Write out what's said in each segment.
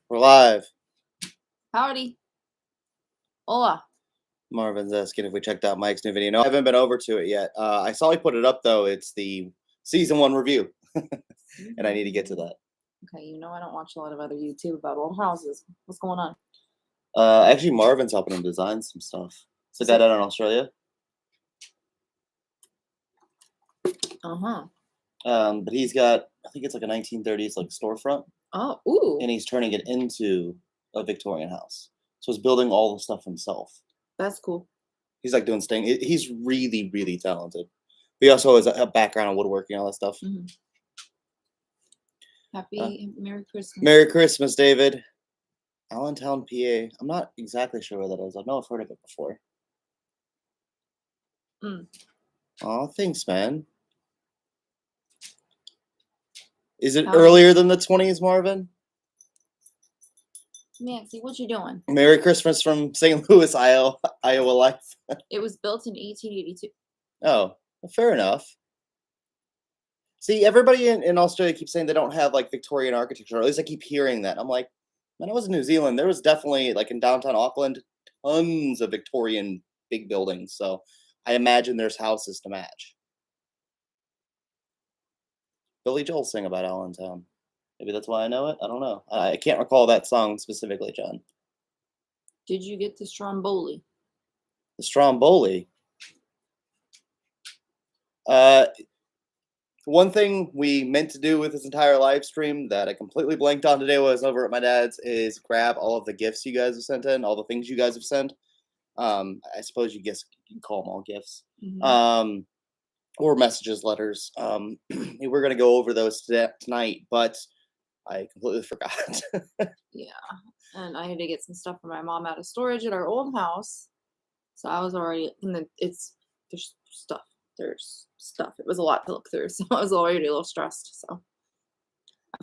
We're live. Howdy. Hola. Marvin's asking if we checked out Mike's new video. No, I haven't been over to it yet. I saw he put it up though. It's the season 1 review, and I need to get to that. Okay, you know I don't watch a lot of other YouTube about old houses. What's going on? Actually, Marvin's helping him design some stuff. Is the guy down in Australia? But he's got, I think it's like a 1930s like storefront. Oh, ooh. And he's turning it into a Victorian house. So he's building all the stuff himself. That's cool. He's like doing sting. He's really, really talented. He also has a background in woodworking, all that stuff. Mm-hmm. Happy Merry Christmas. Merry Christmas, David. Allentown, PA. I'm not exactly sure where that is. I know I've heard of it before. Oh, thanks, man. Is it earlier than the 20s, Marvin? Nancy, what you doing? Merry Christmas from St. Louis, Iowa Life. It was built in 1882. Oh, well, fair enough. See, everybody in Australia keeps saying they don't have like Victorian architecture, or at least I keep hearing that. I'm like, when I was in New Zealand, there was definitely, like in downtown Auckland, tons of Victorian big buildings. So I imagine there's houses to match. Billy Joel sang about Allentown. Maybe that's why I know it. I don't know. I can't recall that song specifically, John. Did you get the Stromboli? The Stromboli? One thing we meant to do with this entire live stream that I completely blanked on today was over at my dad's is grab all of the gifts you guys have sent in, all the things you guys have sent. I suppose you can call them all gifts. Mm-hmm. Or messages, letters. We're going to go over those tonight, but I completely forgot. Yeah, and I had to get some stuff for my mom out of storage at our old house. So I was already, and then there's stuff. It was a lot to look through, so I was already a little stressed. So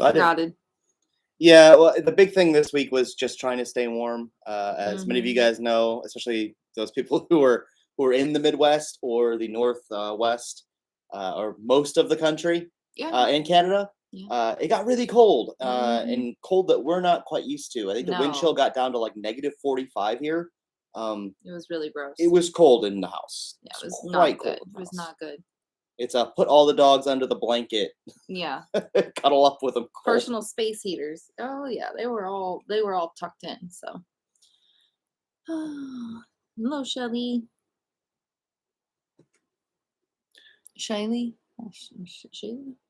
I forgot it. Yeah, well, the big thing this week was just trying to stay warm. As many of you guys know, especially those people who are in the Midwest or the Northwest, or most of the country, in Canada. Yeah. It got really cold, and cold that we're not quite used to. I think the wind chill got down to like -45 here. It was really gross. It was cold in the house. Yeah, it was not good. It was not good. It's put all the dogs under the blanket. Yeah. Cuddle up with them. Cold. Personal space heaters. Oh yeah, they were all tucked in. So. Hello, Shelly. Shiley.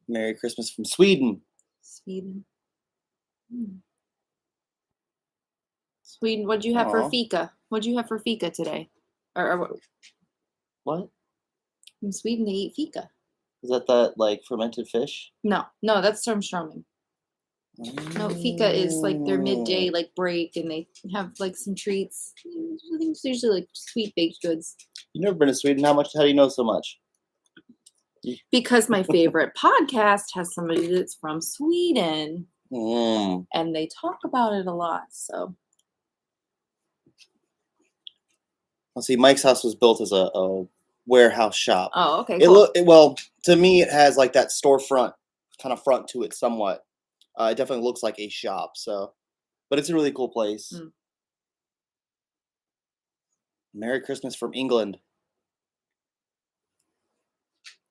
Merry Christmas from Sweden. Sweden. Sweden. What'd you have for fika? What'd you have for fika today? Or what? In Sweden, they eat fika. Is that like fermented fish? No, that's surströmming. No, fika is like their midday like break, and they have like some treats. I think it's usually like sweet baked goods. You've never been to Sweden. How do you know so much? Because my favorite podcast has somebody that's from Sweden, and they talk about it a lot. So, well, see, Mike's house was built as a warehouse shop. Oh, okay. Cool. Well, to me, it has like that storefront kind of front to it somewhat. It definitely looks like a shop. So, but it's a really cool place. Merry Christmas from England.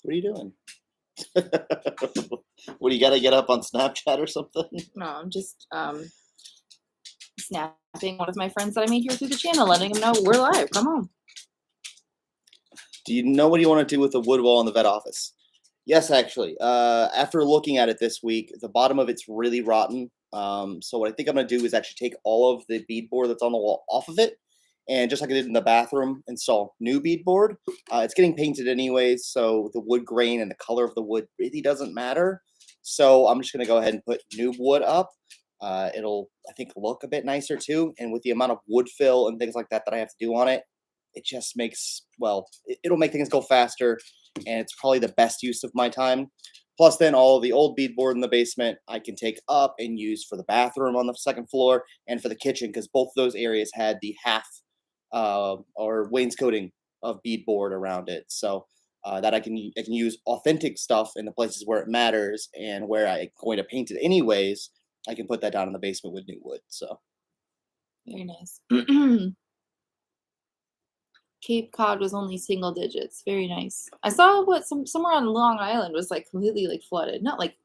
What are you doing? What, do you got to get up on Snapchat or something? No, I'm just snapping one of my friends that I made here through the channel, letting them know we're live. Come on. Do you know what you want to do with the wood wall in the vet office? Yes, actually. After looking at it this week, the bottom of it's really rotten. So what I think I'm going to do is actually take all of the beadboard that's on the wall off of it. And just like I did in the bathroom, install new beadboard. It's getting painted anyways, so the wood grain and the color of the wood really doesn't matter. So I'm just going to go ahead and put new wood up. It'll, I think, look a bit nicer too. And with the amount of wood fill and things like that I have to do on it, it just makes, well, it'll make things go faster. And it's probably the best use of my time. Plus, then all of the old beadboard in the basement I can take up and use for the bathroom on the second floor and for the kitchen, because both of those areas had the half or wainscoting of beadboard around it, so that I can use authentic stuff in the places where it matters and where I'm going to paint it anyways, I can put that down in the basement with new wood. So Very nice. Cape Cod was only single digits. Very nice. I saw what somewhere on Long Island was like completely like flooded. Not like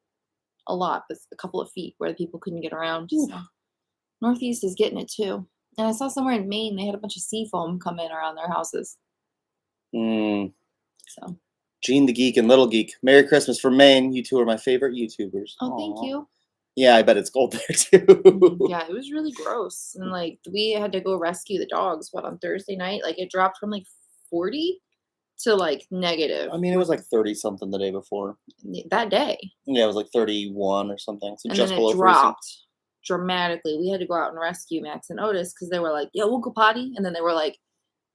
a lot, but a couple of feet where people couldn't get around. Oof. So Northeast is getting it too. And I saw somewhere in Maine they had a bunch of sea foam come in around their houses. mm, So Gene the Geek and Little Geek. Merry Christmas from Maine. You two are my favorite YouTubers. oh, thank Aw. you. Yeah, I bet it's cold there too. Yeah, it was really gross. And like we had to go rescue the dogs, what, on Thursday night? Like it dropped from like 40 to like negative I mean, it was like 30 something the day before. that day. Yeah, it was like 31 or something. So And just then it below freezing. dropped dramatically. We had to go out and rescue Max and Otis because they were like, "Yo, we'll go potty," and then they were like,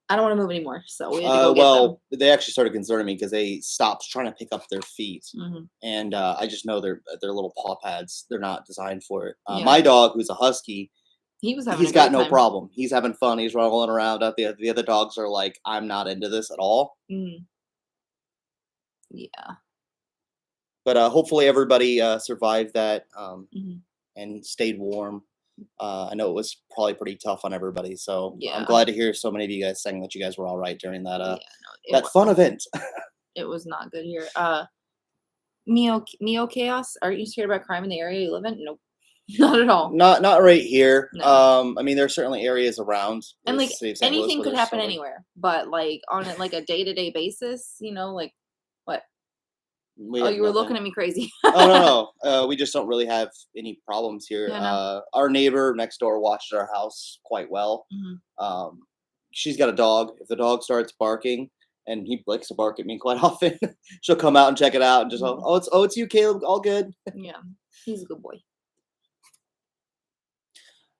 "I don't want to move anymore," so we had to go get Well, they actually started concerning me because they stopped trying to pick up their feet, them. and I just know their little paw pads. They're not designed for it. Yeah. My dog, who's a husky, He was having he's a great got no time. problem. He's having fun. He's rolling around. The other dogs are like, I'm not into this at all. Mhm. Yeah. But hopefully everybody survived that Mhm. and stayed warm. I know it was probably pretty tough on everybody, so I'm Yeah. glad to hear so many of you guys saying that you guys were all right during that Yeah. No, that fun event. it was not good here. Neo Chaos. Are you scared about crime in the area you live in? Nope. Not at all. Not right here. No. I mean, there are certainly areas around And the like city of St. Louis anything where could there's happen so many- anywhere, but like on a, like a day-to-day basis, like what? We Oh, have you were looking nothing. at me crazy. Oh no. We just don't really have any problems here. Yeah, no. Our neighbor next door watched our house quite well. Mhm. She's got a dog. If the dog starts barking, and he likes to bark at me quite often, she'll come out and check it out and just Mhm. it's you, Caleb. All good. Yeah, he's a good boy.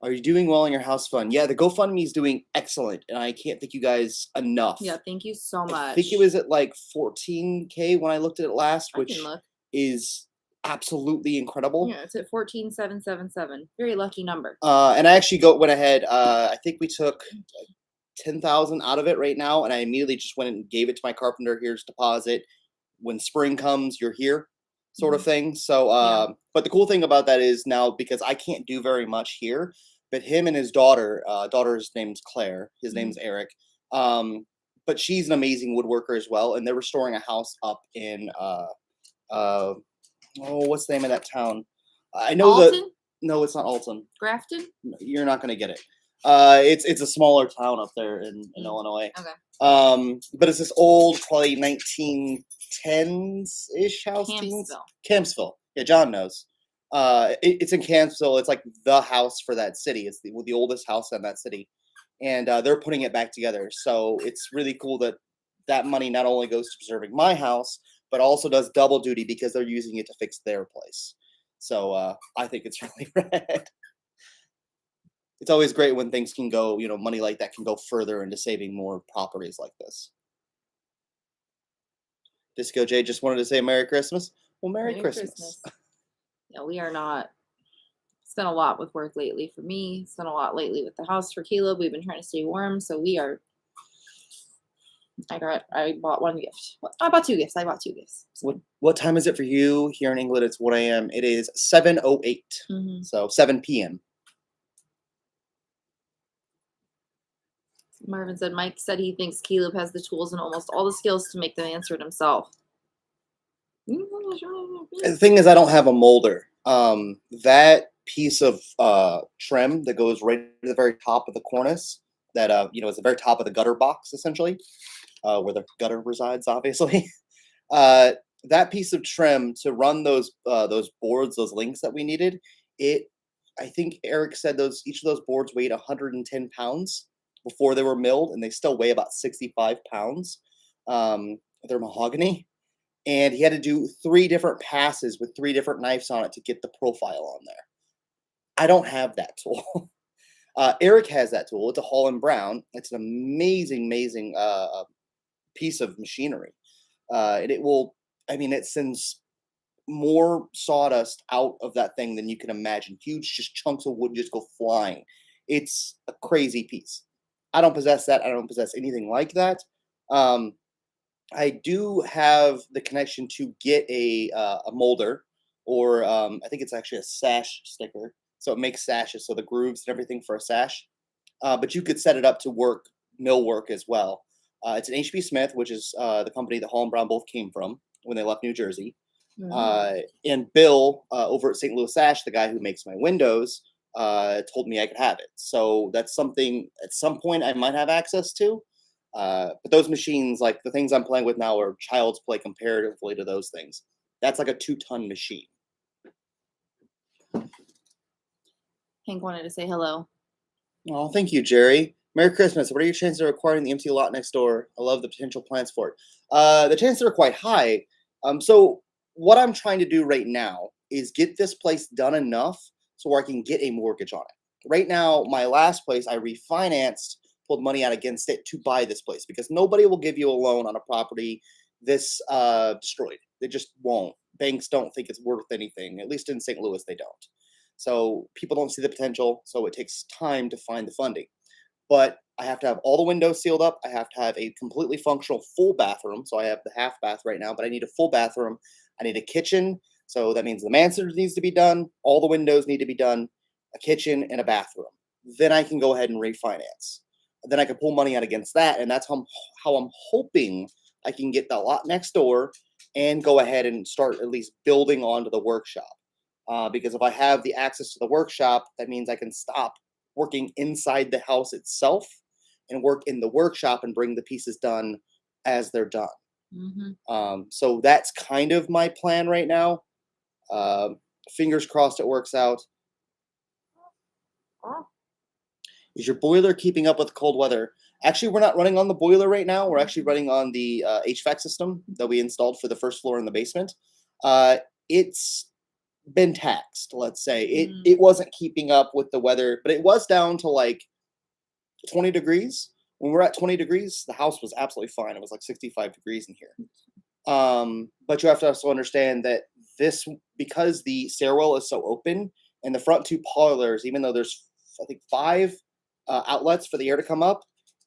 Are you doing well in your house fund? Yeah, the GoFundMe is doing excellent, and I can't thank you guys enough. Yeah, thank you so much. I think it was at like 14K when I looked at it last, I which can look. is absolutely incredible. Yeah, it's at 14,777. Very lucky number. And I actually went ahead. I think we took 10,000 out of it right now, and I immediately just went and gave it to my carpenter. Here's deposit. When spring comes, you're here, sort of thing. So, Yeah. but the cool thing about that is now because I can't do very much here, but him and his daughter's name's Claire. His name's Eric. But she's an amazing woodworker as well, and they're restoring a house up in what's the name of that town? I know Alton? no, it's not Alton. Grafton? No, you're not gonna get it. It's a smaller town up there in Illinois. Okay. But it's this old, probably 1910s ish house. Campsville. Yeah, John knows. It's in Campsville. It's like the house for that city. It's the oldest house in that city, and they're putting it back together. So it's really cool that that money not only goes to preserving my house, but also does double duty because they're using it to fix their place. So I think it's really rad. It's always great when things can go, money like that can go further into saving more properties like this. Disco J just wanted to say Merry Christmas. Well, Merry Christmas. Yeah, we are not. It's been a lot with work lately for me. It's been a lot lately with the house for Caleb. We've been trying to stay warm, so we are. I bought one gift. I bought two gifts. What time is it for you here in England? It's 1 a.m. It is 7:08. So 7 p.m. Marvin said Mike said he thinks Caleb has the tools and almost all the skills to make them answer it himself. The thing is, I don't have a molder. That piece of trim that goes right to the very top of the cornice, that is the very top of the gutter box, essentially, where the gutter resides, obviously. That piece of trim to run those boards, those links that we needed, I think Eric said each of those boards weighed 110 pounds before they were milled, and they still weigh about 65 pounds. They're mahogany. And he had to do 3 different passes with 3 different knives on it to get the profile on there. I don't have that tool. Eric has that tool. It's a Holland Brown. It's an amazing piece of machinery. And it sends more sawdust out of that thing than you can imagine. Huge just chunks of wood just go flying. It's a crazy piece. I don't possess that. I don't possess anything like that. I do have the connection to get a molder. or I think it's actually a sash sticker. So it makes sashes, so the grooves and everything for a sash. But you could set it up to work millwork as well. It's an HB Smith, which is the company that Hall and Brown both came from when they left New Jersey. Mm. And Bill over at St. Louis Sash, the guy who makes my windows, told me I could have it. So that's something at some point I might have access to. But those machines, like the things I'm playing with now, are child's play comparatively to those things. That's like a 2-ton machine. Hank wanted to say hello. Oh, thank you, Jerry. Merry Christmas. What are your chances of acquiring the empty lot next door? I love the potential plans for it. The chances are quite high. So what I'm trying to do right now is get this place done enough so where I can get a mortgage on it. Right now, my last place I refinanced, pulled money out against it to buy this place because nobody will give you a loan on a property this destroyed. They just won't. Banks don't think it's worth anything. At least in St. Louis, they don't. So people don't see the potential. So it takes time to find the funding. But I have to have all the windows sealed up. I have to have a completely functional full bathroom. So I have the half bath right now, but I need a full bathroom. I need a kitchen. So that means the mansard needs to be done. All the windows need to be done, a kitchen and a bathroom. Then I can go ahead and refinance. Then I can pull money out against that. And that's how I'm hoping I can get the lot next door and go ahead and start at least building onto the workshop. Because if I have the access to the workshop, that means I can stop working inside the house itself and work in the workshop and bring the pieces done as they're done. So that's kind of my plan right now. Fingers crossed it works out. Oh. Is your boiler keeping up with cold weather? Actually, we're not running on the boiler right now. We're actually running on the HVAC system that we installed for the first floor in the basement. It's been taxed, let's say. It wasn't keeping up with the weather, but it was down to like 20 degrees. When we're at 20 degrees, the house was absolutely fine. It was like 65 degrees in here. But you have to also understand that this, because the stairwell is so open and the front two parlors, even though there's, I think, 5 outlets for the air to come up,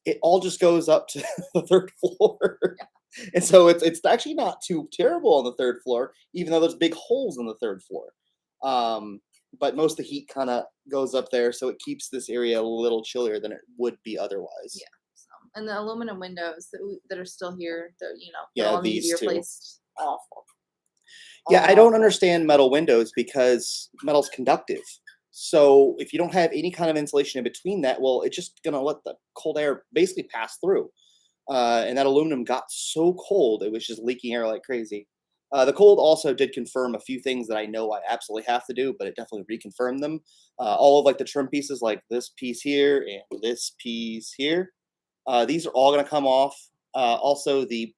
it all just goes up to the 3rd floor. And so it's actually not too terrible on the 3rd floor, even though there's big holes in the 3rd floor. But most of the heat kind of goes up there, so it keeps this area a little chillier than it would be otherwise. Yeah. So, and the aluminum windows that are still here, that Yeah, all need to be these two. replaced. Awful. Yeah, I don't Awful. understand metal windows because metal's conductive. So if you don't have any kind of insulation in between that, well, it's just gonna let the cold air basically pass through. And that aluminum got so cold, it was just leaking air like crazy. The cold also did confirm a few things that I know I absolutely have to do, but it definitely reconfirmed them. All of like the trim pieces, like this piece here and this piece here, these are all going to come off. Also, the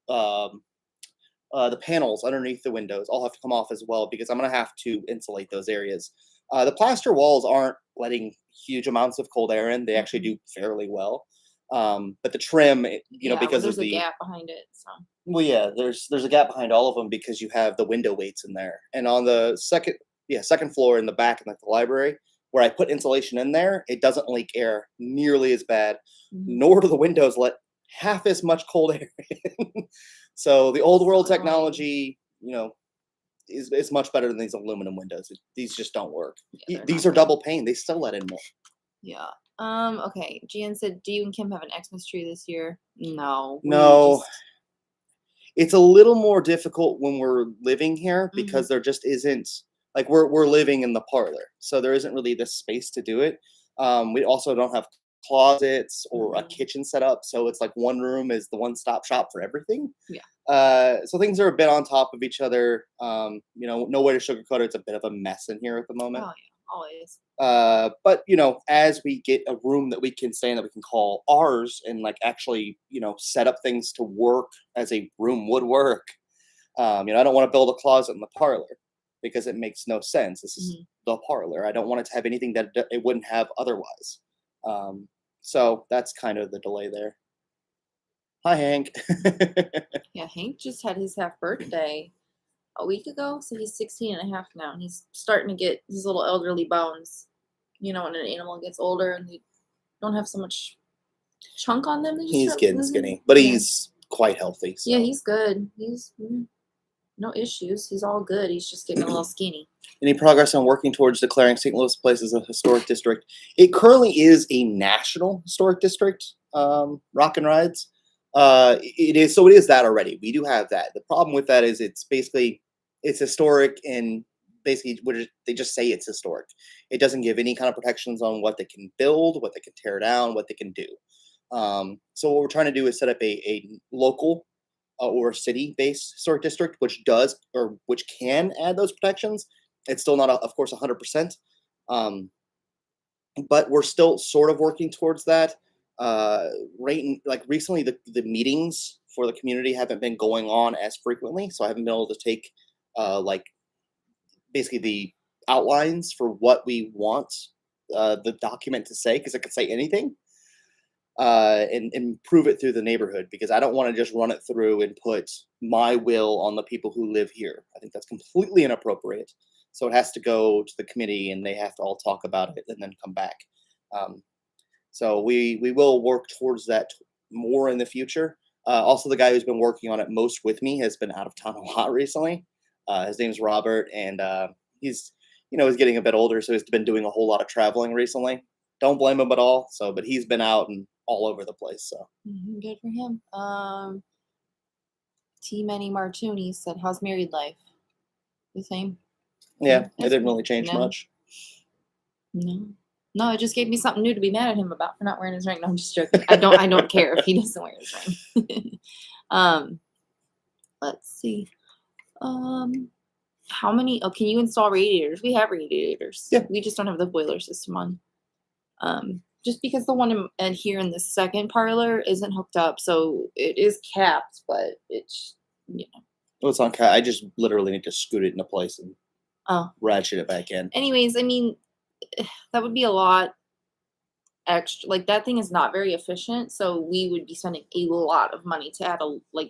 panels underneath the windows all have to come off as well because I'm going to have to insulate those areas. The plaster walls aren't letting huge amounts of cold air in; they actually do fairly well. But the trim, because there's of a gap behind it. So well, yeah, there's a gap behind all of them because you have the window weights in there. And on the second floor in the back in like the library, where I put insulation in there, it doesn't leak air nearly as bad, nor do the windows let half as much cold air in. So the old world technology, is much better than these aluminum windows. These just don't work. These are double pane. They still let in more. Yeah. Okay. Gian said, "Do you and Kim have an Xmas tree this year?" No. No. It's a little more difficult when we're living here because there just isn't, like, we're living in the parlor, so there isn't really the space to do it. We also don't have closets or a kitchen set up, so it's like one room is the one-stop shop for everything. Yeah. So things are a bit on top of each other. No way to sugarcoat it. It's a bit of a mess in here at the moment. Oh yeah, always. But as we get a room that we can stay in that we can call ours and like actually, set up things to work as a room would work. I don't want to build a closet in the parlor because it makes no sense. This is the parlor. I don't want it to have anything that it wouldn't have otherwise. So that's kind of the delay there. Hi, Hank. Yeah, Hank just had his half birthday a week ago, so he's 16 and a half now, and he's starting to get his little elderly bones. When an animal gets older and they don't have so much chunk on them, He's getting skinny, but he's quite healthy. So. Yeah, he's good. no issues. He's all good. He's just getting a little skinny. Any progress on working towards declaring St. Louis Place as a historic district? It currently is a national historic district. Rock and Rides. It is, so it is that already. We do have that. The problem with that is it's historic, and basically they just say it's historic. It doesn't give any kind of protections on what they can build, what they can tear down, what they can do. So what we're trying to do is set up a local or city-based historic district, which does or which can add those protections. It's still not, of course, 100%, but we're still sort of working towards that. Like recently, the meetings for the community haven't been going on as frequently, so I haven't been able to take like basically the outlines for what we want the document to say, because it could say anything. And improve it through the neighborhood, because I don't want to just run it through and put my will on the people who live here. I think that's completely inappropriate. So it has to go to the committee, and they have to all talk about it and then come back. So we will work towards that more in the future. Also, the guy who's been working on it most with me has been out of town a lot recently. His name's Robert, and he's he's getting a bit older, so he's been doing a whole lot of traveling recently. Don't blame him at all. So, but he's been out and all over the place. So Good for him. T. Manny Martuni said, "How's married life?" The same. yeah, it didn't really change No. much. No, it just gave me something new to be mad at him about for not wearing his ring. No, I'm just joking. I don't care if he doesn't wear his ring. Let's see. How many? Oh, can you install radiators? We have radiators. Yeah. We just don't have the boiler system on. Just because the one in here in the second parlor isn't hooked up, so it is capped, but it's Well, it's on. I just literally need to scoot it into place and ratchet it back in. Anyways, I mean, that would be a lot extra. Like, that thing is not very efficient, so we would be spending a lot of money to add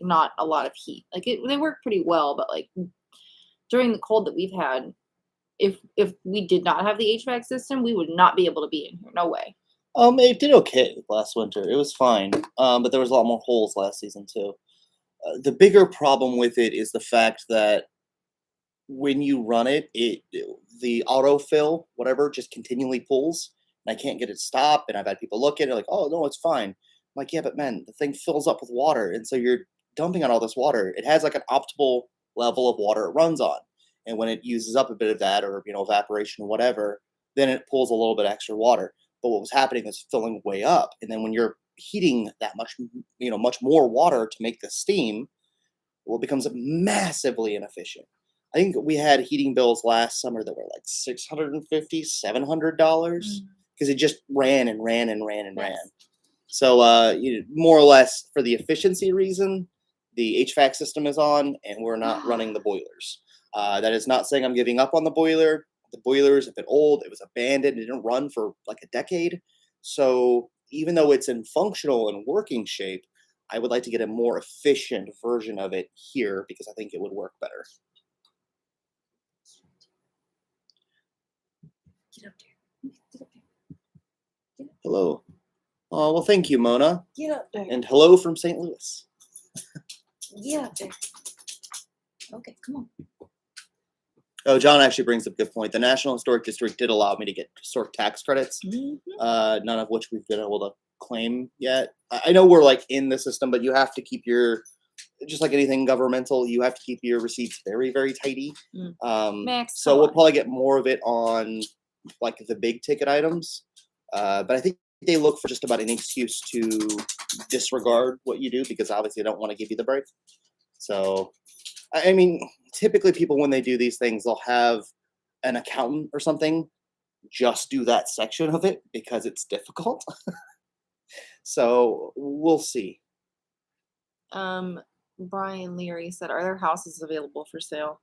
not a lot of heat. Like, they work pretty well, but like during the cold that we've had, if we did not have the HVAC system, we would not be able to be in here. No way. It did okay last winter. It was fine. But there was a lot more holes last season too. The bigger problem with it is the fact that when you run it, the autofill, whatever, just continually pulls, and I can't get it to stop. And I've had people look at it like, "Oh no, it's fine." I'm like, "Yeah, but man, the thing fills up with water, and so you're dumping on all this water. It has like an optimal level of water it runs on, and when it uses up a bit of that, or evaporation or whatever, then it pulls a little bit extra water. But what was happening is filling way up, and then when you're heating that much, much more water to make the steam, well, it becomes massively inefficient. I think we had heating bills last summer that were like $650, $700 because it just ran and ran and ran and ran. So, more or less for the efficiency reason, the HVAC system is on, and we're not running the boilers. That is not saying I'm giving up on the boiler. The boilers have been old. It was abandoned. It didn't run for like a decade. So even though it's in functional and working shape, I would like to get a more efficient version of it here, because I think it would work better. Get up there. Get up there. Hello. Oh, well, thank you, Mona. Get up there. And hello from St. Louis. Get up there. Okay, come on. Oh, John actually brings up a good point. The National Historic District did allow me to get historic tax credits, none of which we've been able to claim yet. I know we're like in the system, but you have to keep just like anything governmental, you have to keep your receipts very, very tidy. So we'll probably get more of it on like the big ticket items. But I think they look for just about any excuse to disregard what you do, because obviously they don't want to give you the break. So, I mean, typically people, when they do these things, they'll have an accountant or something just do that section of it because it's difficult. So we'll see. Brian Leary said, "Are there houses available for sale?"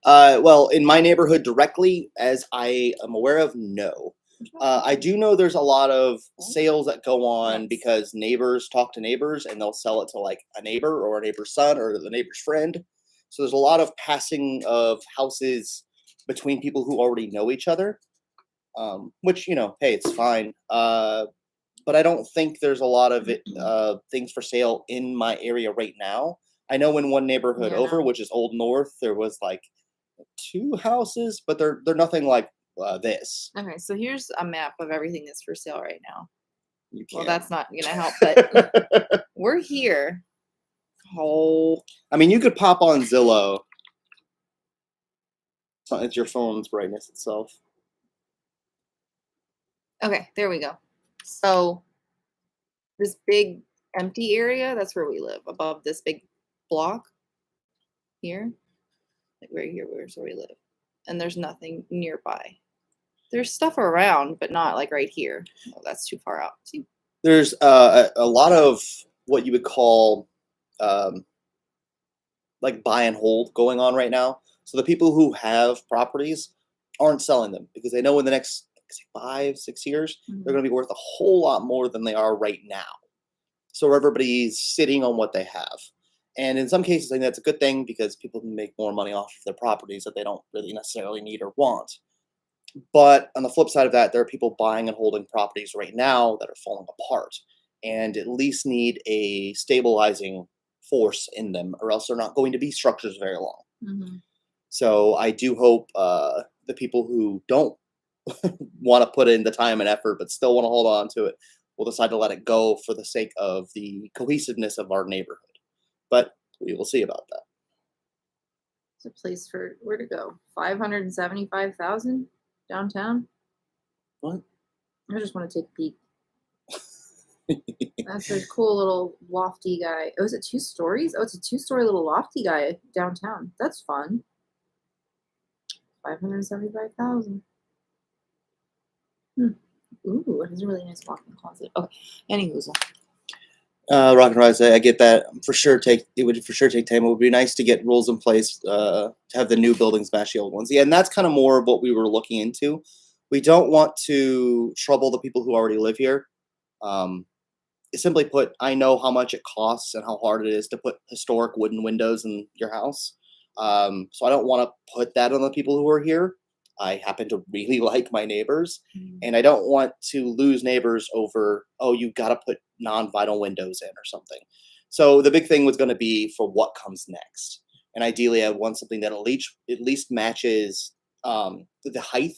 Well, in my neighborhood directly, as I am aware of, no. I do know there's a lot of sales that go on because neighbors talk to neighbors, and they'll sell it to like a neighbor or a neighbor's son or the neighbor's friend. So there's a lot of passing of houses between people who already know each other, which, hey, it's fine. But I don't think there's a lot of things for sale in my area right now. I know in one neighborhood Yeah, over, no. which is Old North, there was like 2 houses, but they're nothing like this. Okay, so here's a map of everything that's for sale right now. You Well, can't. that's not gonna help, but we're here. Oh, I mean, you could pop on Zillow. It's your phone's brightness itself. okay, there we go. So this big empty area, that's where we live, above this big block here. Like right here, where's where we live. And there's nothing nearby. There's stuff around, but not like right here. Oh, that's too far out. See? There's a lot of what you would call um, like buy and hold going on right now. So the people who have properties aren't selling them because they know in the next say, 5, 6 years they're Mhm. going to be worth a whole lot more than they are right now. So everybody's sitting on what they have. And in some cases, I think that's a good thing because people can make more money off of their properties that they don't really necessarily need or want. But on the flip side of that, there are people buying and holding properties right now that are falling apart and at least need a stabilizing force in them, or else they're not going to be structures very long. Mhm. So I do hope the people who don't want to put in the time and effort but still want to hold on to it will decide to let it go for the sake of the cohesiveness of our neighborhood. But we will see about that. It's a place for where to go. 575,000 downtown. What? I just want to take a peek. That's a cool little lofty guy. Oh, is it 2 stories? Oh, it's a 2-story little lofty guy downtown. That's fun. 575,000. Hmm. Ooh, it has a really nice walk-in closet. Okay. Anywho's. Rock and Rise, I get that. For sure, it would for sure take time. It would be nice to get rules in place to have the new buildings match the old ones. Yeah, and that's kind of more of what we were looking into. We don't want to trouble the people who already live here. Um, Simply put, I know how much it costs and how hard it is to put historic wooden windows in your house. So I don't want to put that on the people who are here. I happen to really like my neighbors, and I don't want to lose neighbors over, oh, you got to put non-vinyl windows in or something. So the big thing was going to be for what comes next. And ideally, I want something that at least matches the height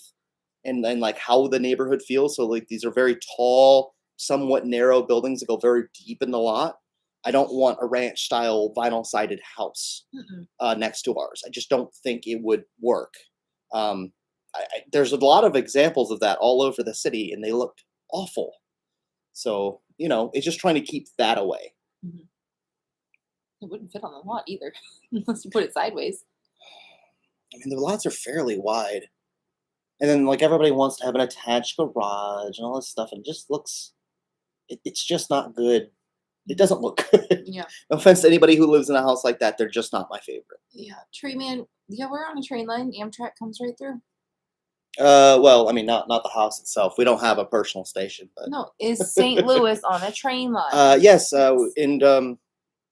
and like how the neighborhood feels. So like these are very tall, somewhat narrow buildings that go very deep in the lot. I don't want a ranch style vinyl sided house Mm-mm. next to ours. I just don't think it would work. Um, there's a lot of examples of that all over the city, and they look awful. So it's just trying to keep that away. Mhm. It wouldn't fit on the lot either, unless you put it sideways. I mean, the lots are fairly wide, and then like everybody wants to have an attached garage and all this stuff, and it just looks. It's just not good. It doesn't look good. Yeah. No offense to anybody who lives in a house like that, they're just not my favorite. Yeah. Tree man. Yeah, we're on a train line. Amtrak comes right through. Well, I mean, not the house itself. We don't have a personal station, but No, is St. Louis on a train line? yes, Yes. and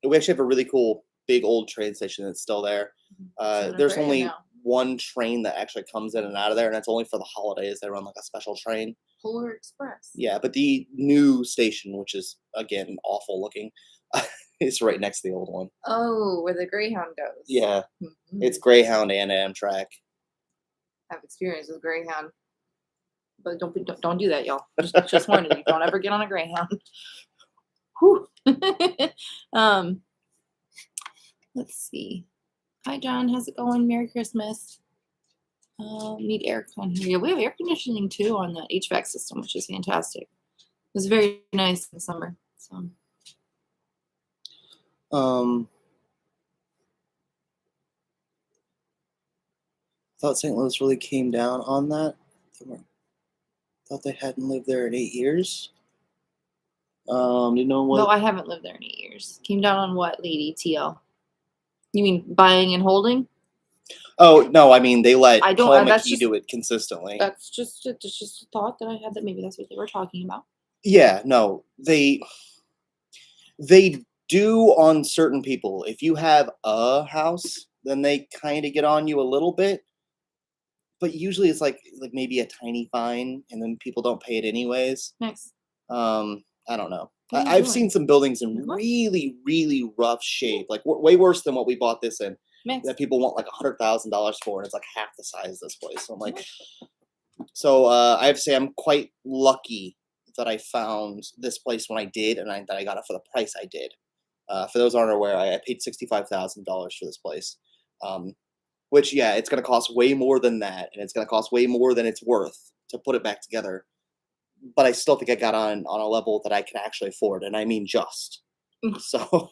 we actually have a really cool big old train station that's still there. It's in There's Brea only now. one train that actually comes in and out of there, and that's only for the holidays. They run like a special train. Polar Express. Yeah, but the new station, which is again awful looking, is right next to the old one. Oh, where the Greyhound goes. Yeah, Mhm. it's Greyhound and Amtrak. Have experience with Greyhound, but don't do that, y'all. Just warning you, don't ever get on a Greyhound. Whew. um, let's see. Hi, John. How's it going? Merry Christmas. Need air con here. Yeah, we have air conditioning too on the HVAC system, which is fantastic. It was very nice in the summer. So Um, thought St. Louis really came down on that. Thought they hadn't lived there in 8 years. You know no, what? I haven't lived there in 8 years. Came down on what, lady? TL? You mean buying and holding? Oh no, I mean they let I don't. Paul That's McKee just do it consistently. that's just a thought that I had that maybe that's what they were talking about. Yeah, no, they do on certain people. If you have a house, then they kind of get on you a little bit. But usually it's like maybe a tiny fine, and then people don't pay it anyways. Next. I don't know. What are you I've seen doing? some buildings in Come on. really, really rough shape, like way worse than what we bought this in. Max. That people want like $100,000 for, and it's like half the size of this place. So I'm like, Yeah. so I have to say I'm quite lucky that I found this place when I did, and that I got it for the price I did. For those who aren't aware, I paid $65,000 for this place, which yeah, it's going to cost way more than that, and it's going to cost way more than it's worth to put it back together. But I still think I got on a level that I can actually afford, and I mean just. So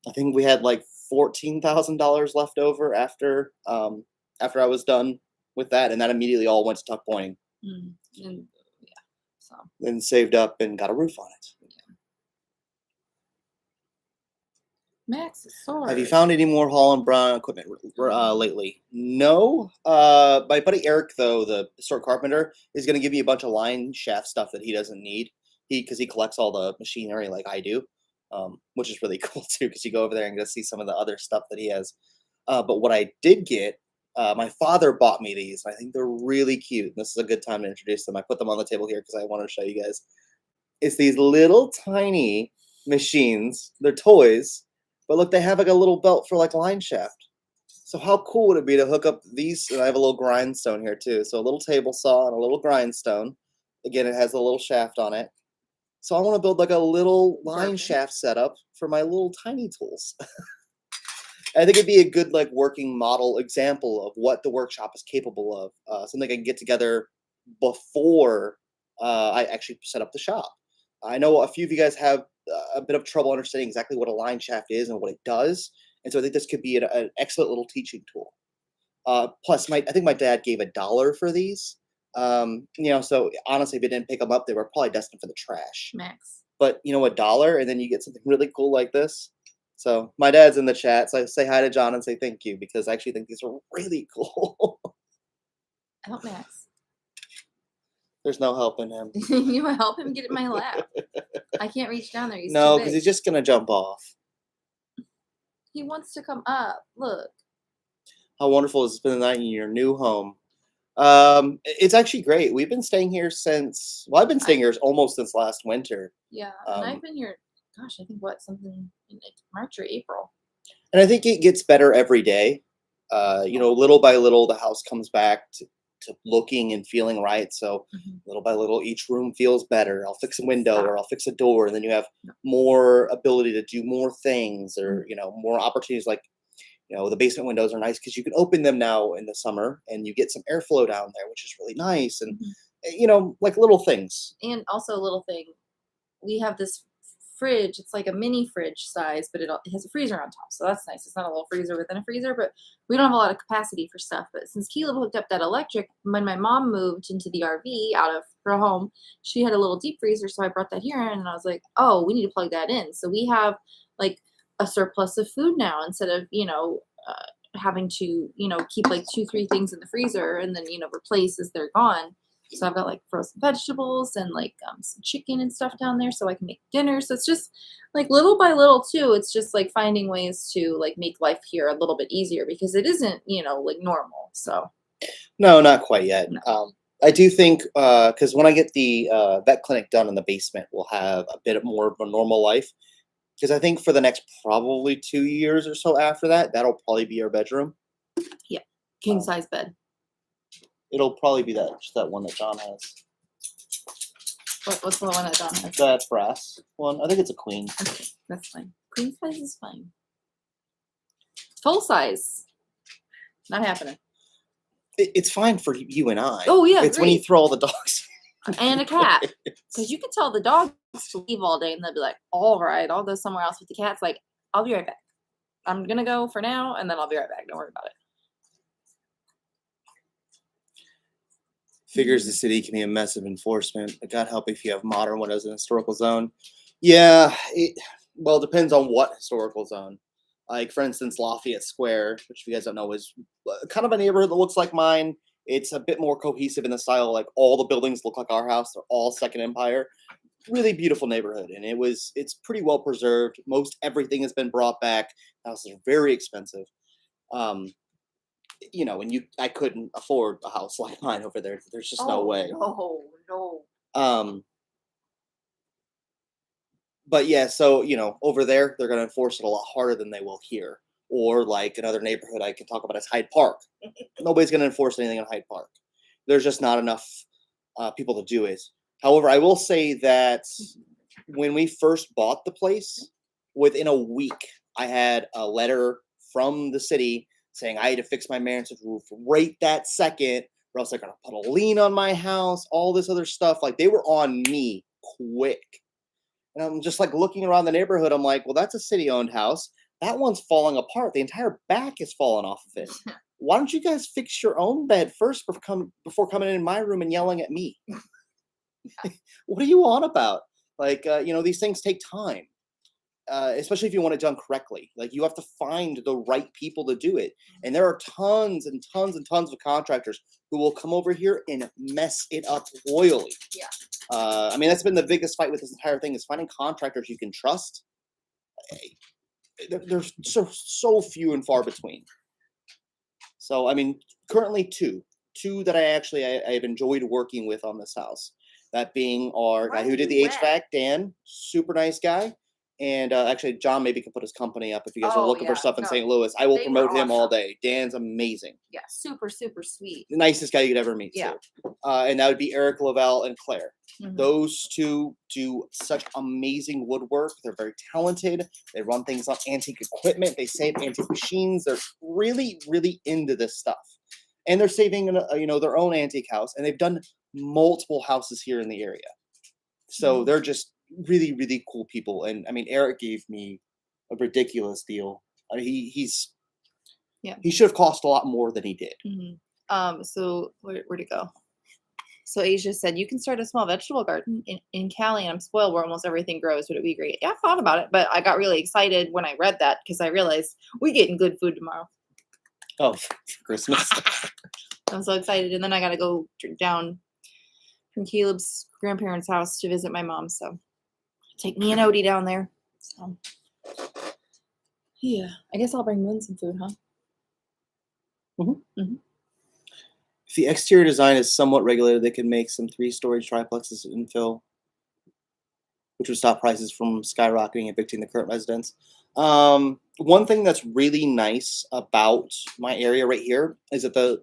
I think we had like $14,000 left over after I was done with that, and that immediately all went to tuck pointing. Mm, and yeah, so Then saved up and got a roof on it. yeah. Max's Have you sword. found any more Holland Brown equipment lately? No. My buddy Eric, though, the store carpenter, is going to give you a bunch of line shaft stuff that he doesn't need. Because he collects all the machinery like I do, which is really cool too. Because you go over there and get to see some of the other stuff that he has. But what I did get, my father bought me these. And I think they're really cute. And this is a good time to introduce them. I put them on the table here because I wanted to show you guys. It's these little tiny machines. They're toys, but look, they have like a little belt for like line shaft. So how cool would it be to hook up these? And I have a little grindstone here too. So a little table saw and a little grindstone. Again, it has a little shaft on it. So I want to build like a little line Perfect. shaft setup for my little tiny tools. I think it'd be a good like working model example of what the workshop is capable of. Something I can get together before I actually set up the shop. I know a few of you guys have a bit of trouble understanding exactly what a line shaft is and what it does, and so I think this could be an excellent little teaching tool. Plus, I think my dad gave $1 for these. So honestly, if he didn't pick them up, they were probably destined for the trash. Max. But $1, and then you get something really cool like this. So my dad's in the chat, so I say hi to John and say thank you because I actually think these are really cool. Help Max. There's no helping him. You help him get in my lap. I can't reach down there. He's No, too because big. he's just gonna jump off. He wants to come up. Look. How wonderful is it to spend the night in your new home? It's actually great. We've been staying here I've been staying here almost since last winter. Yeah, and I've been here. Gosh, I think something in like March or April. And I think it gets better every day. Little by little, the house comes back to looking and feeling right. So little by little, each room feels better. I'll fix a window or I'll fix a door, and then you have more ability to do more things, or more opportunities. Like the basement windows are nice because you can open them now in the summer, and you get some airflow down there, which is really nice. And like little things. And also a little thing, we have this fridge. It's like a mini fridge size, but it has a freezer on top, so that's nice. It's not a little freezer within a freezer, but we don't have a lot of capacity for stuff. But since Caleb hooked up that electric, when my mom moved into the RV out of her home, she had a little deep freezer, so I brought that here, and I was like, oh, we need to plug that in. So we have like a surplus of food now instead of having to keep like 2-3 things in the freezer and then replace as they're gone. So I've got like frozen vegetables and like some chicken and stuff down there so I can make dinner. So it's just like little by little too. It's just like finding ways to like make life here a little bit easier because it isn't, like normal. So No, not quite yet. no. I do think because when I get the vet clinic done in the basement, we'll have a bit more of a normal life. Because I think for the next probably 2 years or so after that, that'll probably be our bedroom. Yeah. King size bed. It'll probably be just that one that John has. What's the one that John has? That brass one. I think it's a queen. Okay, that's fine. Queen size is fine. Full size. Not happening. It's fine for you and I. Oh yeah, it's when you throw all the dogs. And a cat. Because you can tell the dogs to leave all day and they'll be like, all right, I'll go somewhere else with the cats. Like, I'll be right back. I'm going to go for now and then I'll be right back. Don't worry about it. Figures the city can be a mess of enforcement, but God help if you have modern windows in a historical zone. Yeah, it depends on what historical zone. Like, for instance, Lafayette Square, which if you guys don't know is kind of a neighborhood that looks like mine. It's a bit more cohesive in the style. Like, all the buildings look like our house. They're all Second Empire. Really beautiful neighborhood, and it's pretty well preserved. Most everything has been brought back. Houses are very expensive. And I couldn't afford a house like mine over there. There's just no way. No. But yeah, so over there they're going to enforce it a lot harder than they will here. Or like another neighborhood I can talk about is Hyde Park. Nobody's going to enforce anything in Hyde Park. There's just not enough people to do it. However, I will say that when we first bought the place, within a week, I had a letter from the city saying I had to fix my mansard roof right that second, or else they're going to put a lien on my house, all this other stuff. Like they were on me quick. And I'm just like looking around the neighborhood. I'm like, well, that's a city owned house. That one's falling apart. The entire back is falling off of it. Why don't you guys fix your own bed first before coming in my room and yelling at me? What are you on about? Like, these things take time, especially if you want it done correctly. Like, you have to find the right people to do it. And there are tons and tons and tons of contractors who will come over here and mess it up royally. Yeah. I mean, that's been the biggest fight with this entire thing is finding contractors you can trust. There's so few and far between. So, I mean, currently two that I've enjoyed working with on this house. That being our guy who did the HVAC, Dan, super nice guy. And actually, John maybe can put his company up if you guys are looking for stuff in St. Louis. I will promote him all day. Dan's amazing. Yeah, super, super sweet. The nicest guy you could ever meet, yeah. too. And that would be Eric Lavelle and Claire. Mm-hmm. Those two do such amazing woodwork. They're very talented. They run things on antique equipment. They save antique machines. They're really, really into this stuff. And they're saving, their own antique house. And they've done multiple houses here in the area. So they're just really, really cool people. And I mean, Eric gave me a ridiculous deal. He should have cost a lot more than he did. Mm-hmm. So where'd it go? So Asia said, you can start a small vegetable garden in Cali, and I'm spoiled where almost everything grows. Would it be great? Yeah, I thought about it, but I got really excited when I read that because I realized we're getting good food tomorrow. Oh, for Christmas. I'm so excited. And then I got to go down from Caleb's grandparents' house to visit my mom. So take me and Odie down there. So yeah, I guess I'll bring Moon some food, huh? Mm-hmm. Mm-hmm. If the exterior design is somewhat regulated, they can make some 3-story triplexes infill, which would stop prices from skyrocketing and evicting the current residents. One thing that's really nice about my area right here is that the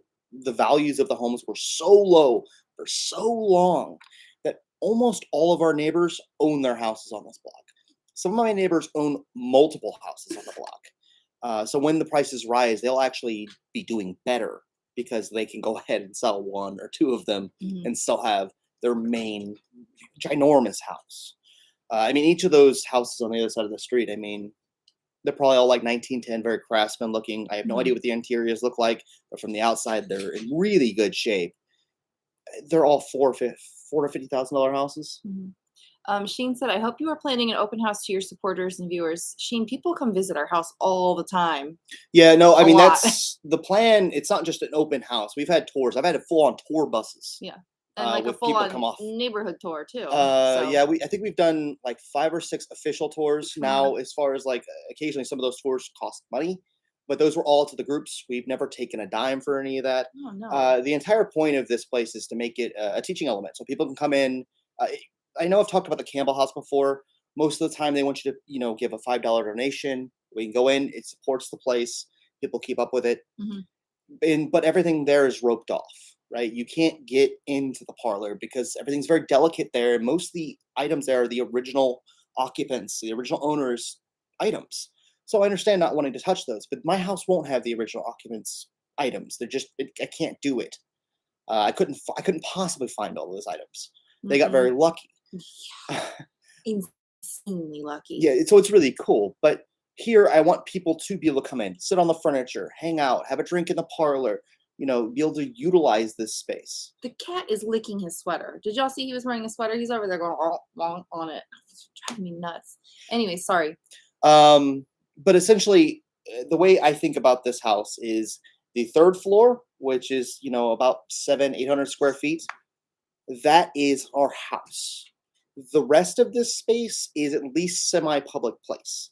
values of the homes were so low for so long that almost all of our neighbors own their houses on this block. Some of my neighbors own multiple houses on the block. So when the prices rise, they'll actually be doing better because they can go ahead and sell 1 or 2 of them and still have their main ginormous house. I mean, each of those houses on the other side of the street, I mean, they're probably all like 1910, very craftsman looking. I have no idea what the interiors look like, but from the outside, they're in really good shape. They're all $40,000 to $50,000 houses. Sheen said, I hope you are planning an open house to your supporters and viewers. Sheen, people come visit our house all the time. Yeah, no, I mean, that's the plan. It's not just an open house. We've had tours. I've had full-on tour buses. Yeah. And like a full-on neighborhood tour, too. Yeah, I think we've done like 5 or 6 official tours now. As far as like occasionally some of those tours cost money, but those were all to the groups. We've never taken a dime for any of that. Oh, no. The entire point of this place is to make it a teaching element, so people can come in. I know I've talked about the Campbell House before. Most of the time, they want you to, give a $5 donation. We can go in. It supports the place. People keep up with it. But everything there is roped off, right? You can't get into the parlor because everything's very delicate there. Most of the items there are the original occupants, the original owners' items. So I understand not wanting to touch those, but my house won't have the original occupants' items. I can't do it. I couldn't possibly find all those items. They got very lucky. Yeah. Insanely lucky. Yeah, so it's really cool. But here, I want people to be able to come in, sit on the furniture, hang out, have a drink in the parlor, be able to utilize this space. The cat is licking his sweater. Did y'all see he was wearing a sweater? He's over there going all on it. It's driving me nuts. Anyway, sorry. But essentially, the way I think about this house is the 3rd floor, which is, about 800 square feet. That is our house. The rest of this space is at least semi-public place.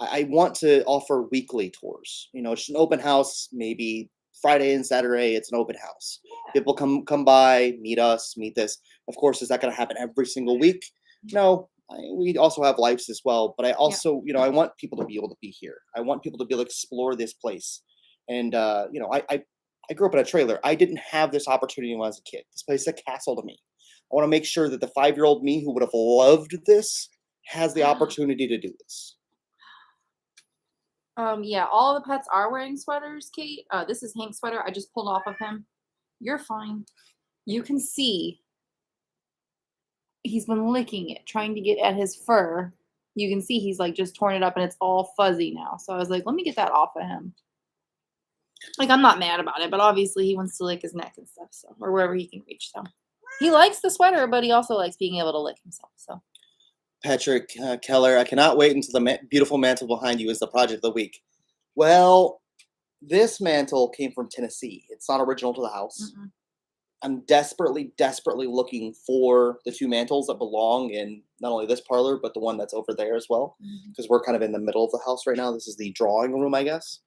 I want to offer weekly tours. It's an open house, maybe Friday and Saturday. It's an open house. Yeah. People come by, meet us, meet this. Of course, is that going to happen every single week? No, we also have lives as well, but I Yeah. also, I want people to be able to be here. I want people to be able to explore this place. And I grew up in a trailer. I didn't have this opportunity when I was a kid. This place is a castle to me. I want to make sure that the 5-year-old me who would have loved this has the opportunity to do this. Yeah, all the pets are wearing sweaters, Kate. This is Hank's sweater. I just pulled off of him. You're fine. You can see he's been licking it, trying to get at his fur. You can see he's like just torn it up and it's all fuzzy now. So I was like, let me get that off of him. Like, I'm not mad about it, but obviously he wants to lick his neck and stuff, so, or wherever he can reach. So he likes the sweater, but he also likes being able to lick himself. So Patrick Keller, I cannot wait until the beautiful mantle behind you is the project of the week. Well, this mantle came from Tennessee. It's not original to the house. mm-mm. I'm desperately, desperately looking for the 2 mantles that belong in not only this parlor, but the one that's over there as well. Because we're kind of in the middle of the house right now. This is the drawing room, I guess.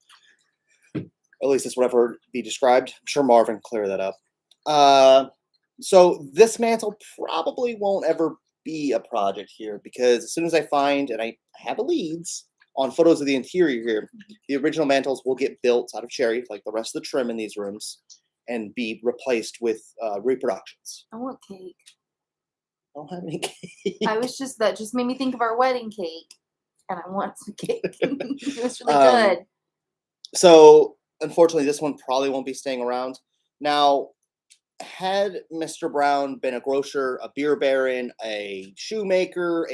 At least that's what I've heard be described. I'm sure Marvin can clear that up. So this mantle probably won't ever be a project here, because as soon as I find, and I have leads on photos of the interior here, the original mantles will get built out of cherry, like the rest of the trim in these rooms, and be replaced with reproductions. I want cake. I don't have any cake. That just made me think of our wedding cake, and I want some cake. It was really good. So unfortunately, this one probably won't be staying around. Now, had Mr. Brown been a grocer, a beer baron, a shoemaker,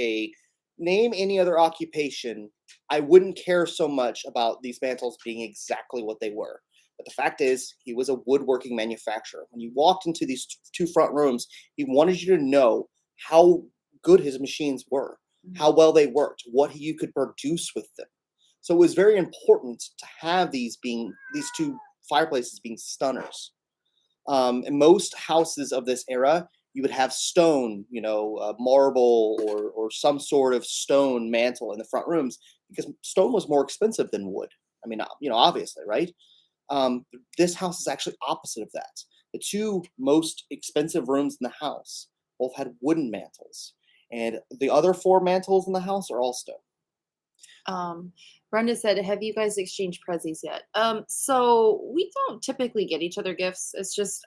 name any other occupation, I wouldn't care so much about these mantles being exactly what they were. But the fact is, he was a woodworking manufacturer. When you walked into these 2 front rooms, he wanted you to know how good his machines were, how well they worked, what you could produce with them. So it was very important to have these 2 fireplaces being stunners. In most houses of this era, you would have stone, marble or some sort of stone mantle in the front rooms, because stone was more expensive than wood. I mean, obviously, right? This house is actually opposite of that. The 2 most expensive rooms in the house both had wooden mantles, and the other 4 mantles in the house are all stone. Brenda said, have you guys exchanged prezzies yet? So we don't typically get each other gifts. It's just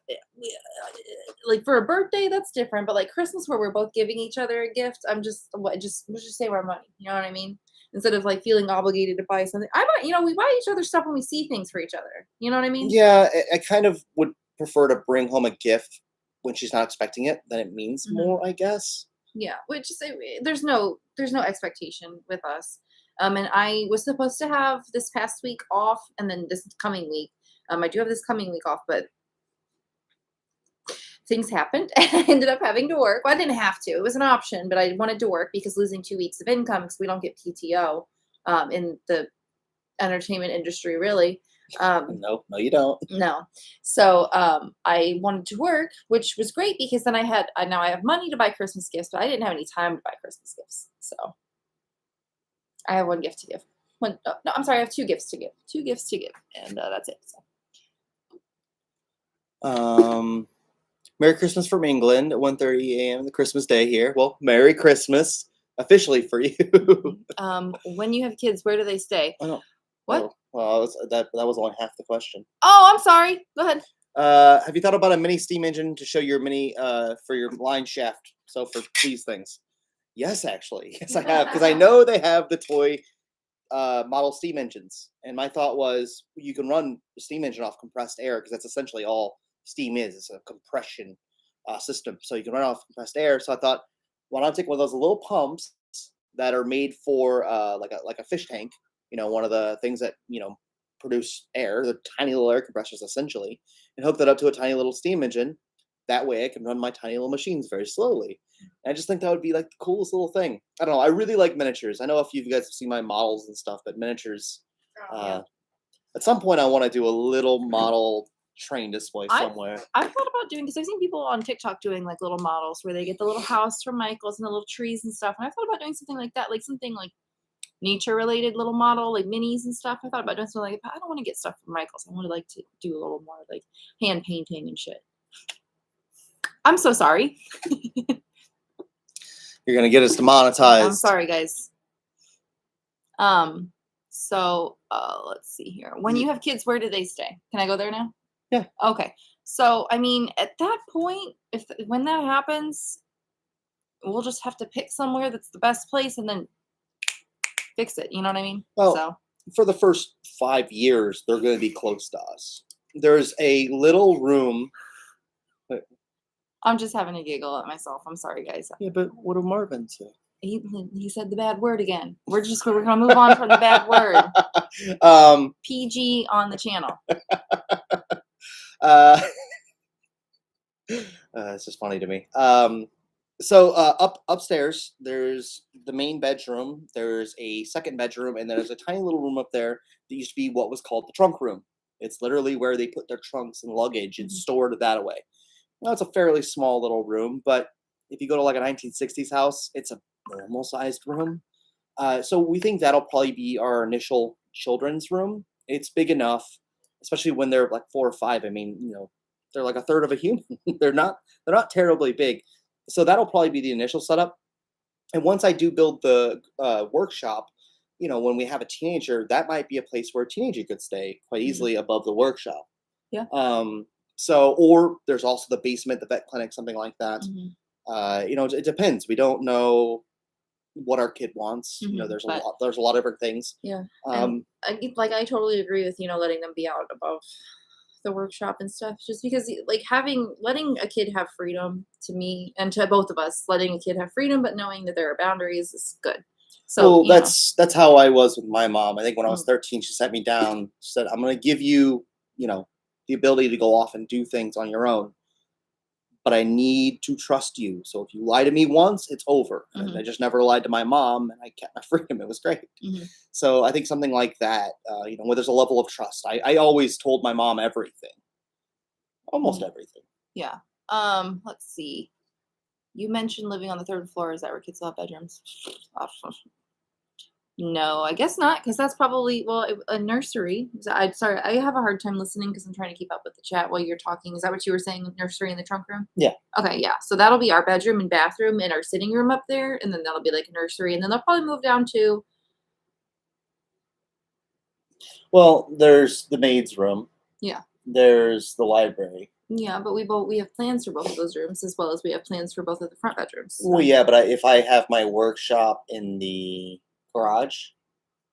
like for a birthday, that's different. But like Christmas, where we're both giving each other a gift, let's just save our money. You know what I mean? Instead of like feeling obligated to buy something, we buy each other stuff when we see things for each other. You know what I mean? Yeah, I kind of would prefer to bring home a gift when she's not expecting it. Then it means more, I guess. Yeah, which is there's no expectation with us. And I was supposed to have this past week off, and then this coming week. I do have this coming week off, but things happened, and I ended up having to work. Well, I didn't have to; it was an option, but I wanted to work because losing 2 weeks of income, because we don't get PTO in the entertainment industry, really. No, you don't. No. So I wanted to work, which was great because then now I have money to buy Christmas gifts, but I didn't have any time to buy Christmas gifts. So I have 1 gift to give. No, I'm sorry, I have 2 gifts to give. 2 gifts to give, and that's it. So. Merry Christmas from England at 1:30 a.m. the Christmas day here. Well, Merry Christmas officially for you. When you have kids, where do they stay? What? Oh, well, that was only half the question. Oh, I'm sorry. Go ahead. Have you thought about a mini steam engine to show your mini for your line shaft? So for these things. Yes, actually. Yes, I have, because I know they have the toy model steam engines, and my thought was you can run the steam engine off compressed air, because that's essentially all steam is. It's a compression system, so you can run off compressed air. So I thought, why not take one of those little pumps that are made for like a fish tank, one of the things that produce air, the tiny little air compressors essentially, and hook that up to a tiny little steam engine. That way I can run my tiny little machines very slowly. And I just think that would be like the coolest little thing. I don't know. I really like miniatures. I know a few of you guys have seen my models and stuff, but miniatures, at some point I want to do a little model train display somewhere. I've thought about doing, because I've seen people on TikTok doing like little models where they get the little house from Michael's and the little trees and stuff. And I thought about doing something like that, like something like nature related little model, like minis and stuff. I thought about doing something like that, but I don't want to get stuff from Michael's. I would like to do a little more like hand painting and shit. I'm so sorry. You're gonna get us I'm demonetized. sorry, guys. So let's see here. When you have kids, where do they stay? Can I go there now? Yeah. Okay. So I mean, at that point, when that happens, we'll just have to pick somewhere that's the best place and then fix it. You know what I mean? Well, So for the first 5 years, they're gonna be close to us. There's a little room. I'm just having a giggle at myself. I'm sorry, guys. Yeah, but what did Marvin say? He said the bad word again. We're gonna move on from the bad word. PG on the channel. Uh, it's just funny to me. So upstairs, there's the main bedroom. There's a second bedroom, and there's a tiny little room up there that used to be what was called the trunk room. It's literally where they put their trunks and luggage and stored that away. Now it's a fairly small little room, but if you go to like a 1960s house, it's a normal sized room. So we think that'll probably be our initial children's room. It's big enough, especially when they're like 4 or 5. I mean, they're like a third of a human. they're not terribly big. So that'll probably be the initial setup. And once I do build the workshop, when we have a teenager, that might be a place where a teenager could stay quite easily above the workshop. Yeah. So, or there's also the basement, the vet clinic, something like that. It depends. We don't know what our kid wants. There's a lot of different things. Yeah. And I totally agree with letting them be out above the workshop and stuff, just because like letting a kid have freedom, to me and to both of us, letting a kid have freedom but knowing that there are boundaries is good. So that's how I was with my mom. I think when I was 13, she sat me down. She said, I'm going to give you the ability to go off and do things on your own, but I need to trust you. So if you lie to me once, it's over. And I just never lied to my mom, and I kept my freedom. It was great. So I think something like that, where there's a level of trust. I always told my mom everything, almost everything. Yeah. Let's see. You mentioned living on the 3rd floor. Is that where kids still have bedrooms? No, I guess not, because that's probably a nursery. Sorry, I have a hard time listening because I'm trying to keep up with the chat while you're talking. Is that what you were saying? Nursery in the trunk room? Yeah. Okay, yeah. So that'll be our bedroom and bathroom and our sitting room up there, and then that'll be like a nursery, and then they'll probably move down to. Well, there's the maid's room. Yeah. There's the library. Yeah, but we have plans for both of those rooms, as well as we have plans for both of the front bedrooms. So. Well, yeah, but if I have my workshop in the garage,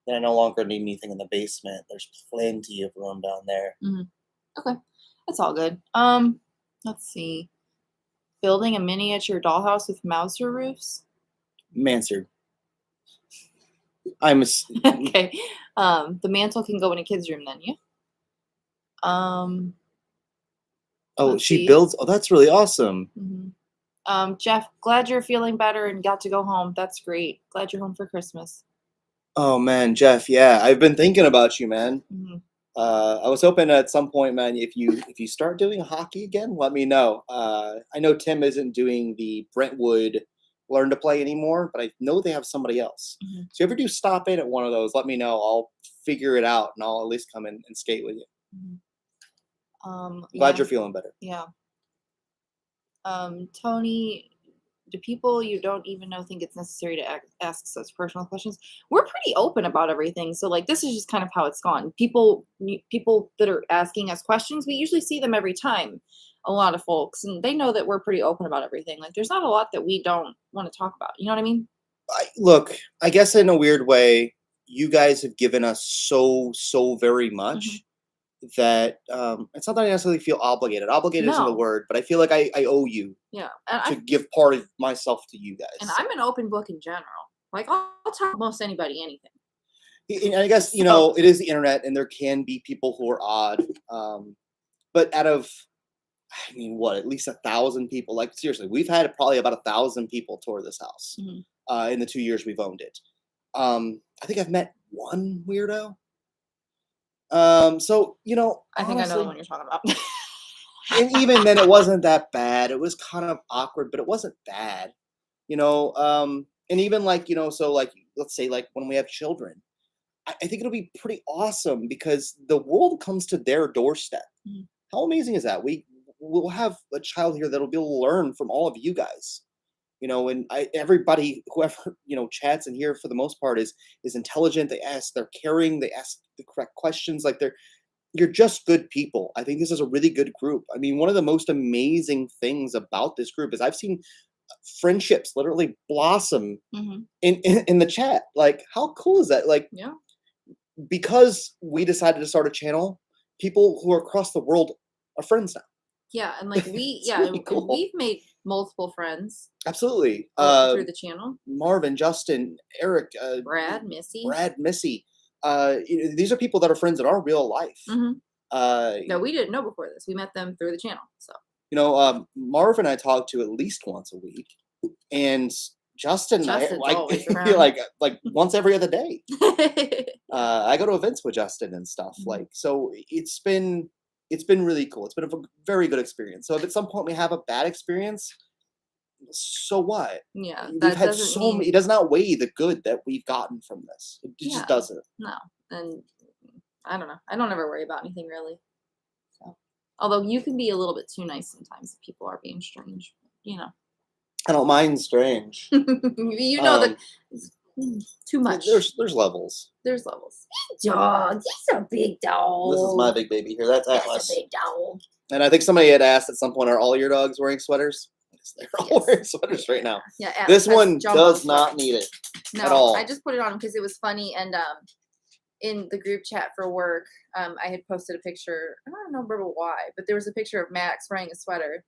then I no longer need anything in the basement. There's plenty of room down there. Okay, that's all good. Let's see. Building a miniature dollhouse with Mauser roofs. Mansard. Okay. The mantle can go in a kid's room then, yeah. Oh, she builds. Oh, that's really awesome. Jeff, glad you're feeling better and got to go home. That's great. Glad you're home for Christmas. Oh man, Jeff. Yeah, I've been thinking about you, man. I was hoping at some point, man, if you start doing hockey again, let me know. I know Tim isn't doing the Brentwood Learn to Play anymore, but I know they have somebody else. So if you ever do stop in at one of those, let me know. I'll figure it out, and I'll at least come in and skate with you. Glad you're feeling better. Yeah. Tony, do people you don't even know think it's necessary to ask such personal questions? We're pretty open about everything, so like this is just kind of how it's gone. People that are asking us questions, we usually see them every time. A lot of folks, and they know that we're pretty open about everything. Like there's not a lot that we don't want to talk about. You know what I mean? Look, I guess in a weird way, you guys have given us so very much. That it's not that I necessarily feel obligated. Obligated isn't the word, but I feel like I owe you. Yeah, to give part of myself to you guys. And I'm an open book in general. Like I'll talk to most anybody anything. And I guess it is the internet, and there can be people who are odd. But out of, at least 1,000 people. Like seriously, we've had probably about 1,000 people tour this house in the 2 years we've owned it. I think I've met one weirdo. So I think I know the one you're talking about. And even then, it wasn't that bad. It was kind of awkward, but it wasn't bad, And even so let's say like when we have children, I think it'll be pretty awesome because the world comes to their doorstep. How amazing is that? We'll have a child here that'll be able to learn from all of you guys. And everybody, whoever, chats in here for the most part is intelligent. They're caring, they ask the correct questions. Like you're just good people. I think this is a really good group. I mean, one of the most amazing things about this group is I've seen friendships literally blossom Hmm. in the chat. Like, how cool is that? Like, Yeah. because we decided to start a channel, people who are across the world are friends now. Yeah, and like It's yeah, really and cool. we've made multiple friends Absolutely. through the channel. Marvin, Justin, Eric, Brad, Missy. Brad, Missy. These are people that are friends in our real life. Hmm. Uh, No, we didn't know before this. We met them through the channel. So Marvin I talk to at least once a week, and Justin, Justin's like always around. like once every other day. I go to events with Justin and stuff. Mhm. Like, so it's been really cool. It's been a very good experience. So if at some point we have a bad experience, so what? Yeah, We've that had doesn't so many. It mean does not weigh the good that we've gotten from this. It just yeah, doesn't. no. And I don't know. I don't ever worry about anything really. So, although you can be a little bit too nice sometimes if people are being strange, you know. I don't mind strange. You know that too much. There's levels. There's levels. Big dog. He's a big dog. This is my big baby here. That's That's Atlas. a big dog. And I think somebody had asked at some point, are all your dogs wearing sweaters? Yes, they're all Yes. wearing sweaters right now. Yeah. This Atlas has one jumbo does sweaters. not need it No, at all. I just put it on because it was funny, and in the group chat for work, I had posted a picture. I don't remember why, but there was a picture of Max wearing a sweater,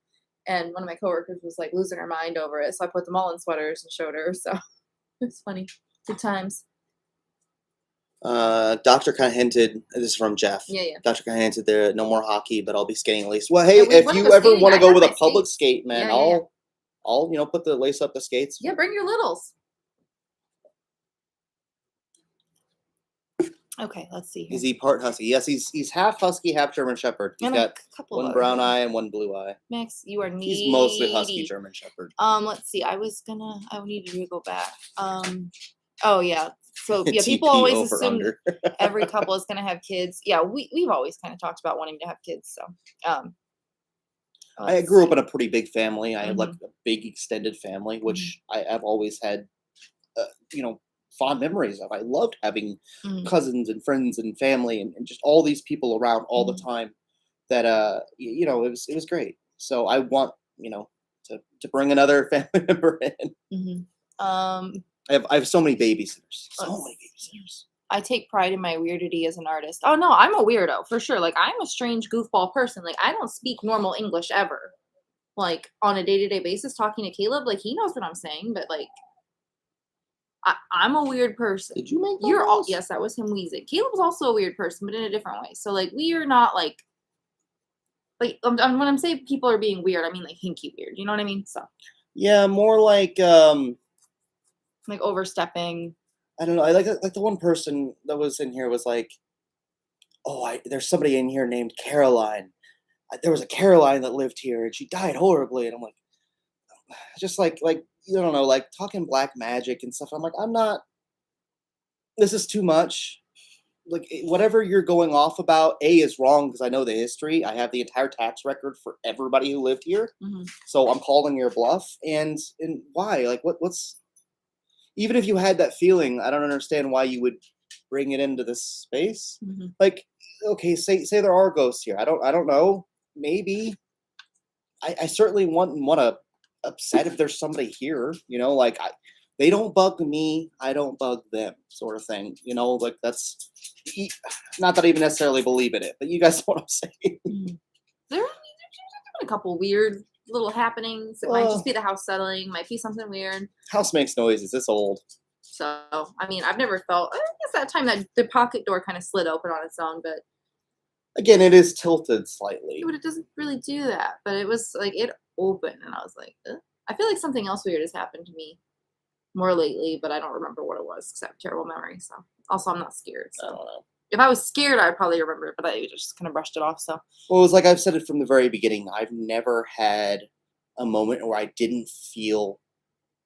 and one of my coworkers was like losing her mind over it. So I put them all in sweaters and showed her. So it's funny. Good times. Doctor kind of hinted. This is from Jeff. Yeah. Doctor kind of hinted there no more hockey, but I'll be skating at least. Well, hey, Yeah, we if wanna you go ever skating. want I to go have with a my public skates. skate, man, Yeah. I'll put the lace up the skates. Yeah, bring your littles. Okay, let's see here. Is he part husky? Yes, he's half husky, half German Shepherd. He's And a got couple one of brown other- eye and one blue eye. Max, you are needy. He's mostly husky German Shepherd. Let's see. I needed to go back. Oh yeah. So yeah, people TP always over assume under. every couple is gonna have kids. Yeah, we've always kind of talked about wanting to have kids. So I let's grew up see. in a pretty big family. I have like Mhm. a big extended family, which I've always had, fond memories of. I loved having Mhm. cousins and friends and family and just all these people around all the Mhm. time. That it was great. So I want to bring another family member in. Mhm. I have so many babysitters. So Let's many babysitters. I take pride in my weirdity as an artist. Oh no, I'm a weirdo for sure. Like I'm a strange goofball person. Like I don't speak normal English ever. Like on a day-to-day basis, talking to Caleb, like he knows what I'm saying, but like I'm a weird person. Did you make You're all those? yes, that was him wheezing. Caleb's also a weird person, but in a different way. So like we are not like when I'm saying people are being weird, I mean like hinky weird. You know what I mean? So Yeah, more like like overstepping. I don't know. I like the one person that was in here was like, oh, there's somebody in here named Caroline. There was a Caroline that lived here and she died horribly, and I'm like, just like you don't know, like talking black magic and stuff. I'm like, I'm not. This is too much. Like whatever you're going off about, is wrong because I know the history. I have the entire tax record for everybody who lived here, so I'm calling your bluff. And why? Like what's even if you had that feeling, I don't understand why you would bring it into this space. Like, okay, say there are ghosts here. I don't know. Maybe. I certainly want to upset if there's somebody here. Like they don't bug me, I don't bug them, sort of thing. Like that's not that I even necessarily believe in it, but you guys know what I'm saying. There's been a couple weird little happenings. It might just be the house settling, might be something weird. House makes noises. It's old. So I mean, I've never felt. I guess that time that the pocket door kind of slid open on its own, but again, it is tilted slightly. But it doesn't really do that. But it was like it opened, and I was like, ugh. I feel like something else weird has happened to me more lately, but I don't remember what it was because I have terrible memory. So also, I'm not scared. So I don't know. If I was scared, I'd probably remember it, but I just kind of brushed it off. So well, it was like I've said it from the very beginning. I've never had a moment where I didn't feel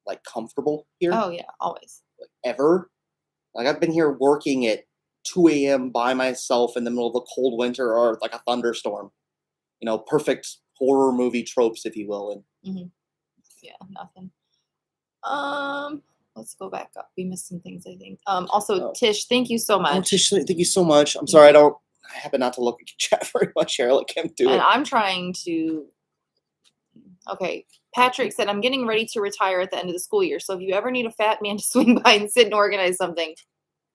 like comfortable here. Oh yeah, always. Like ever. Like I've been here working at 2 a.m. by myself in the middle of a cold winter or like a thunderstorm. Perfect horror movie tropes, if you will. And Yeah, nothing. Let's go back up. We missed some things, I think. Also, Oh. Tish, thank you so Oh, much. Tish, thank you so much. I'm sorry, I happen not to look at your chat very much here. Let Kim do And it. I'm trying to. Okay, Patrick said, I'm getting ready to retire at the end of the school year. So if you ever need a fat man to swing by and sit and organize something,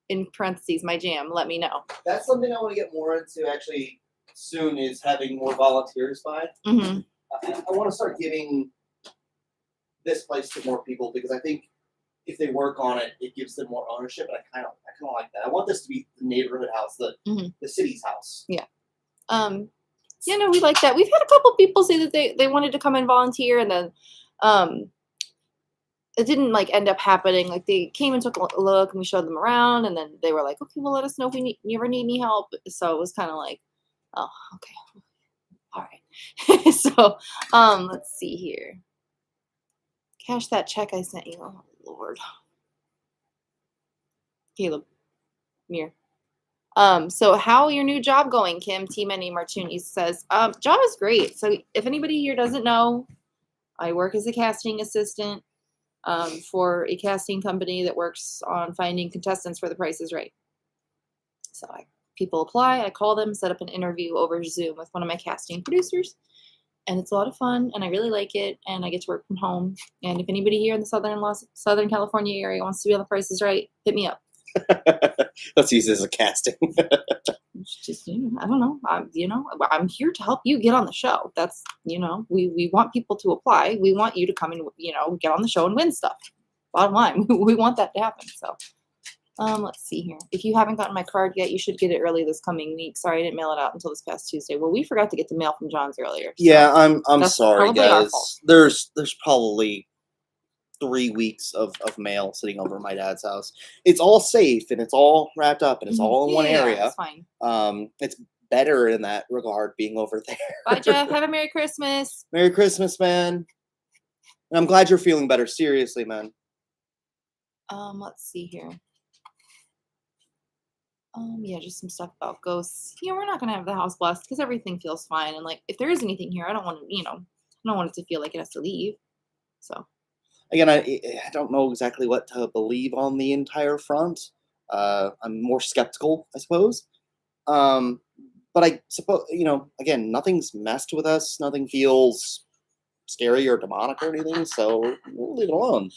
in parentheses, my jam, let me know. That's something I want to get more into actually soon, is having more volunteers by. Mm-hmm. I want to start giving this place to more people, because I think if they work on it, it gives them more ownership, and I kind of like that. I want this to be the neighborhood house, the city's house. Yeah. Yeah, no, we like that. We've had a couple people say that they wanted to come and volunteer, and then it didn't like end up happening. Like they came and took a look, and we showed them around, and then they were like, okay, well, let us know if you ever need any help. So it was kind of like, oh, okay, all right. So let's see here. Cash that check I sent you. Oh Lord. Caleb. Mir. So how your new job going, Kim? T Many Martuni says, job is great. So if anybody here doesn't know, I work as a casting assistant for a casting company that works on finding contestants for The Price is Right. So people apply, I call them, set up an interview over Zoom with one of my casting producers, and it's a lot of fun, and I really like it, and I get to work from home. And if anybody here in the Southern California area wants to be on The Price is Right, hit me up. Let's use this as a casting. Just, I don't know. I'm here to help you get on the show. That's, we want people to apply. We want you to come and, get on the show and win stuff. Bottom line, we want that to happen. So, let's see here. If you haven't gotten my card yet, you should get it early this coming week. Sorry, I didn't mail it out until this past Tuesday. Well, we forgot to get the mail from John's earlier. So yeah, I'm sorry, probably our guys. fault. There's probably 3 weeks of mail sitting over my dad's house. It's all safe and it's all wrapped up and it's all in one area. That's fine. It's better in that regard being over there. Bye, Jeff. Have a Merry Christmas. Merry Christmas, man. And I'm glad you're feeling better. Seriously, man. Let's see here. Yeah, just some stuff about ghosts. We're not gonna have the house blessed because everything feels fine. And like, if there is anything here, I don't want to, I don't want it to feel like it has to leave. So. Again, I don't know exactly what to believe on the entire front. I'm more skeptical, I suppose. But I suppose, again, nothing's messed with us. Nothing feels scary or demonic or anything. So we'll leave it alone.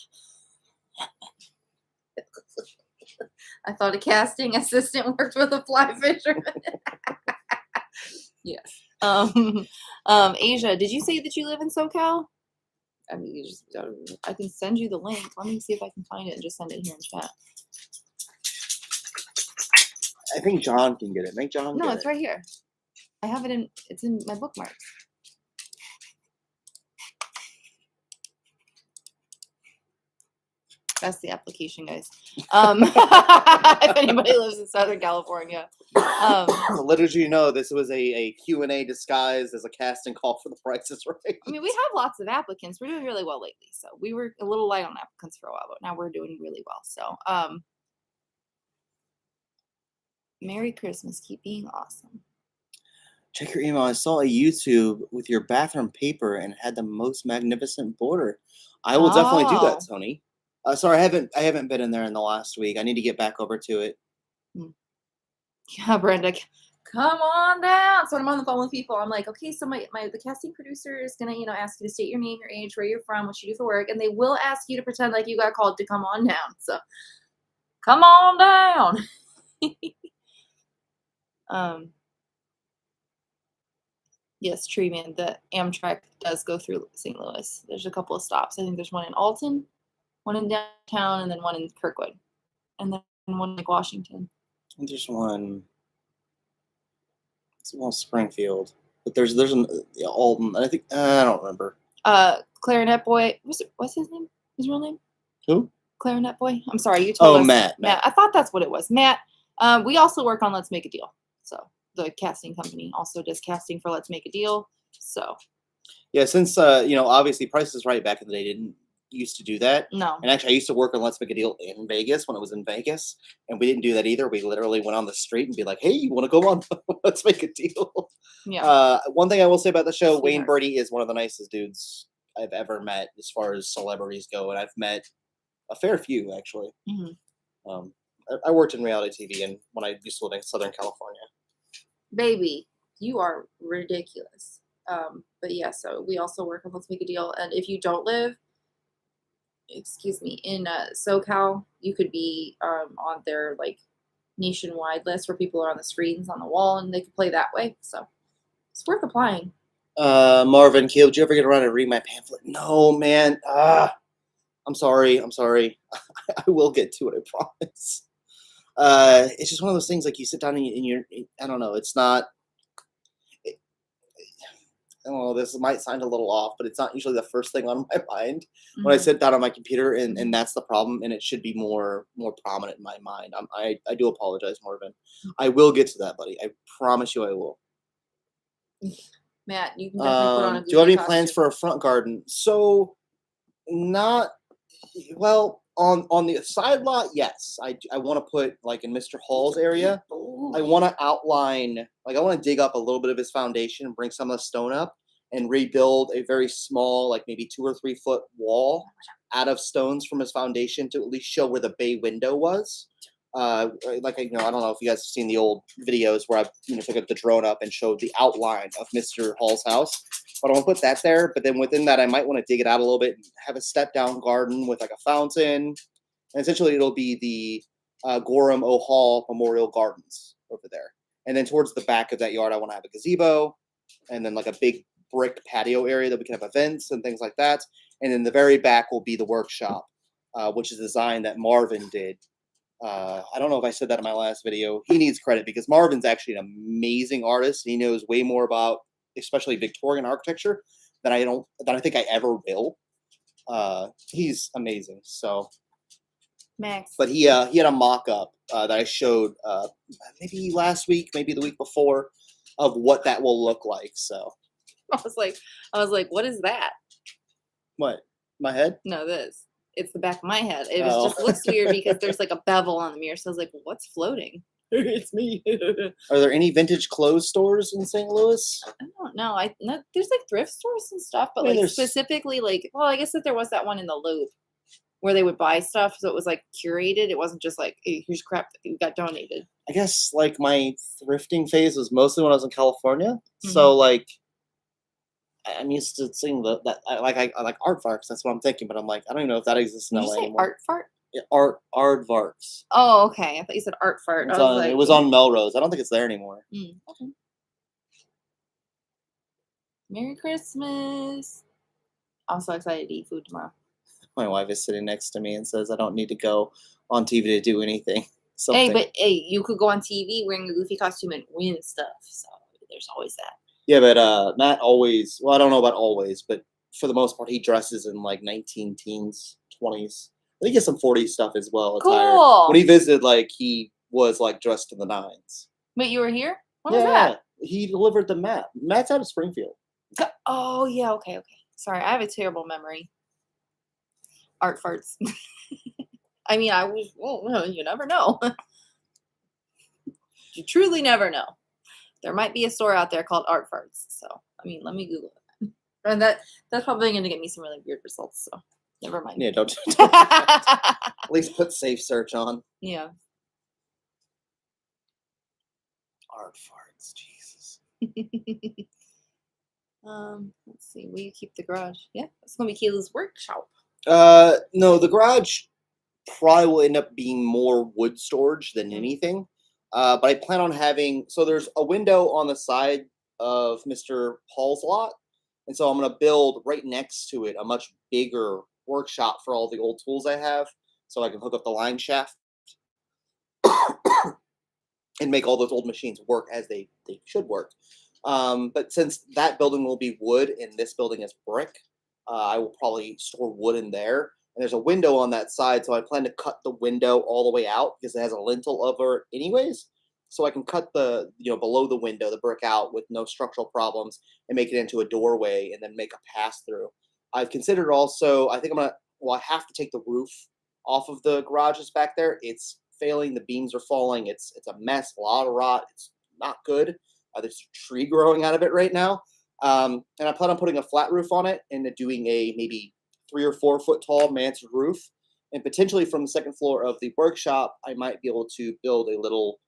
I thought a casting assistant worked with a fly fisherman. Yes. Asia, did you say that you live in SoCal? I mean, I can send you the link. Let me see if I can find it and just send it here in chat. I think John can get it. Make John get it. No, it's right here. I have it it's in my bookmarks. That's the application, guys. If anybody lives in Southern California. Little did you know, this was a Q&A disguised as a casting call for The Price is Right. I mean, we have lots of applicants. We're doing really well lately. So we were a little light on applicants for a while, but now we're doing really well. So Merry Christmas. Keep being awesome. Check your email. I saw a YouTube with your bathroom paper and it had the most magnificent border. I will definitely do that, Tony. Sorry, I haven't been in there in the last week. I need to get back over to it. Yeah, Brenda, come on down. So when I'm on the phone with people, I'm like, okay, so the casting producer is gonna, ask you to state your name, your age, where you're from, what you do for work, and they will ask you to pretend like you got called to come on down. So come on down. Yes, Tree Man, the Amtrak does go through St. Louis. There's a couple of stops. I think there's one in Alton, one in downtown, and then one in Kirkwood, and then one in like Washington. And there's one. It's one Springfield, but there's an Alton. I think I don't remember. Clarinet Boy. What's his name? His real name? Who? Clarinet Boy. I'm sorry, you told us. Matt. I thought that's what it was. Matt. We also work on Let's Make a Deal. So the casting company also does casting for Let's Make a Deal. So. Yeah, since obviously Price is Right back in the day didn't used to do that. No. And actually, I used to work on Let's Make a Deal in Vegas when it was in Vegas, and we didn't do that either. We literally went on the street and be like, "Hey, you want to go on? Let's make a deal." Yeah. One thing I will say about the show, Sweetheart. Wayne Brady is one of the nicest dudes I've ever met as far as celebrities go, and I've met a fair few actually. Mhm. I worked in reality TV and when I used to live in Southern California. Baby, you are ridiculous. But yeah, so we also work on Let's Make a Deal. And if you don't live, excuse me, in SoCal, you could be on their like nationwide list where people are on the screens on the wall and they could play that way. So it's worth applying. Marvin, Caleb, did you ever get around to read my pamphlet? No, man. I'm sorry. I'm sorry. I will get to it. I promise. It's just one of those things like you sit down and you're, I don't know. It's not. I don't know, this might sound a little off, but it's not usually the first thing on my mind when I Mhm. sit down on my computer, and, Mhm. and that's the problem, and it should be more prominent in my mind. I do apologize, Marvin. I will get to that, buddy. I promise you I will. Matt, you can definitely put on a Do you have goofy any plans costume. for a front garden? So, not well on the side lot. Yes, I want to put like in Mr. Hall's area. Ooh. I want to outline, like, I want to dig up a little bit of his foundation and bring some of the stone up and rebuild a very small, like maybe 2 or 3 foot wall out of stones from his foundation to at least show where the bay window was. Like, I don't know if you guys have seen the old videos where I took the drone up and showed the outline of Mr. Hall's house. But I want to put that there. But then within that, I might want to dig it out a little bit and have a step down garden with like a fountain. And essentially, it'll be the Gorham O. Hall Memorial Gardens over there. And then towards the back of that yard, I want to have a gazebo and then like a big brick patio area that we can have events and things like that. And then the very back will be the workshop, which is a design that Marvin did. I don't know if I said that in my last video. He needs credit because Marvin's actually an amazing artist. He knows way more about, especially Victorian architecture, than I think I ever will. He's amazing. So, Max. but he had a mock-up that I showed maybe last week, maybe the week before, of what that will look like. So, I was like, what is that? what? My head? No, this. It's the back of my head. It was Oh. just looks weird because there's like a bevel on the mirror. So I was like, what's floating? It's me. Are there any vintage clothes stores in St. Louis? I don't know. No, there's like thrift stores and stuff, but I mean, like there's- specifically like, well, I guess that there was that one in the Loop where they would buy stuff, so it was like curated. It wasn't just like, hey, here's crap that you got donated. I guess like my thrifting phase was mostly when I was in California. So like I'm used to seeing I like aardvarks. That's what I'm thinking, but I'm like, I don't even know if that exists in Did you LA say anymore. art fart? Yeah, aardvarks. Oh, okay. I thought you said art fart. I was like, It was on Melrose. I don't think it's there anymore. Okay. Merry Christmas. I'm so excited to eat food tomorrow. My wife is sitting next to me and says I don't need to go on TV to do anything. Hey, but hey, you could go on TV wearing a goofy costume and win stuff. So there's always that. Yeah, but Matt always. Well, I don't know about always, but for the most part, he dresses in like 19 teens, 20s. I think he has some 40s stuff as well. Attire. Cool. When he visited, like he was like dressed in the 9s. But you were here? When was that? He delivered the Matt. Matt's out of Springfield. Oh, yeah. Okay. Sorry, I have a terrible memory. Art farts. I mean, well, you never know. You truly never know. There might be a store out there called Art Farts. So, I mean, let me Google it. And that's probably going to get me some really weird results. So, never mind. Yeah, don't at least put safe search on. Yeah. Art farts, Jesus. Let's see. Will you keep the garage? Yeah, it's gonna be Kayla's workshop. No, the garage probably will end up being more wood storage than anything. But I plan on having, so there's a window on the side of Mr. Paul's lot. And so I'm going to build right next to it a much bigger workshop for all the old tools I have. So I can hook up the line shaft and make all those old machines work as they should work. But since that building will be wood and this building is brick, I will probably store wood in there. And there's a window on that side, so I plan to cut the window all the way out because it has a lintel over it anyways. So I can cut the, below the window, the brick out with no structural problems and make it into a doorway and then make a pass through. I've considered also, I think I have to take the roof off of the garages back there. It's failing. The beams are falling. It's a mess, a lot of rot. It's not good. There's a tree growing out of it right now. And I plan on putting a flat roof on it and doing a maybe 3 or 4 foot tall mansard roof And potentially from the second floor of the workshop, I might be able to build a little,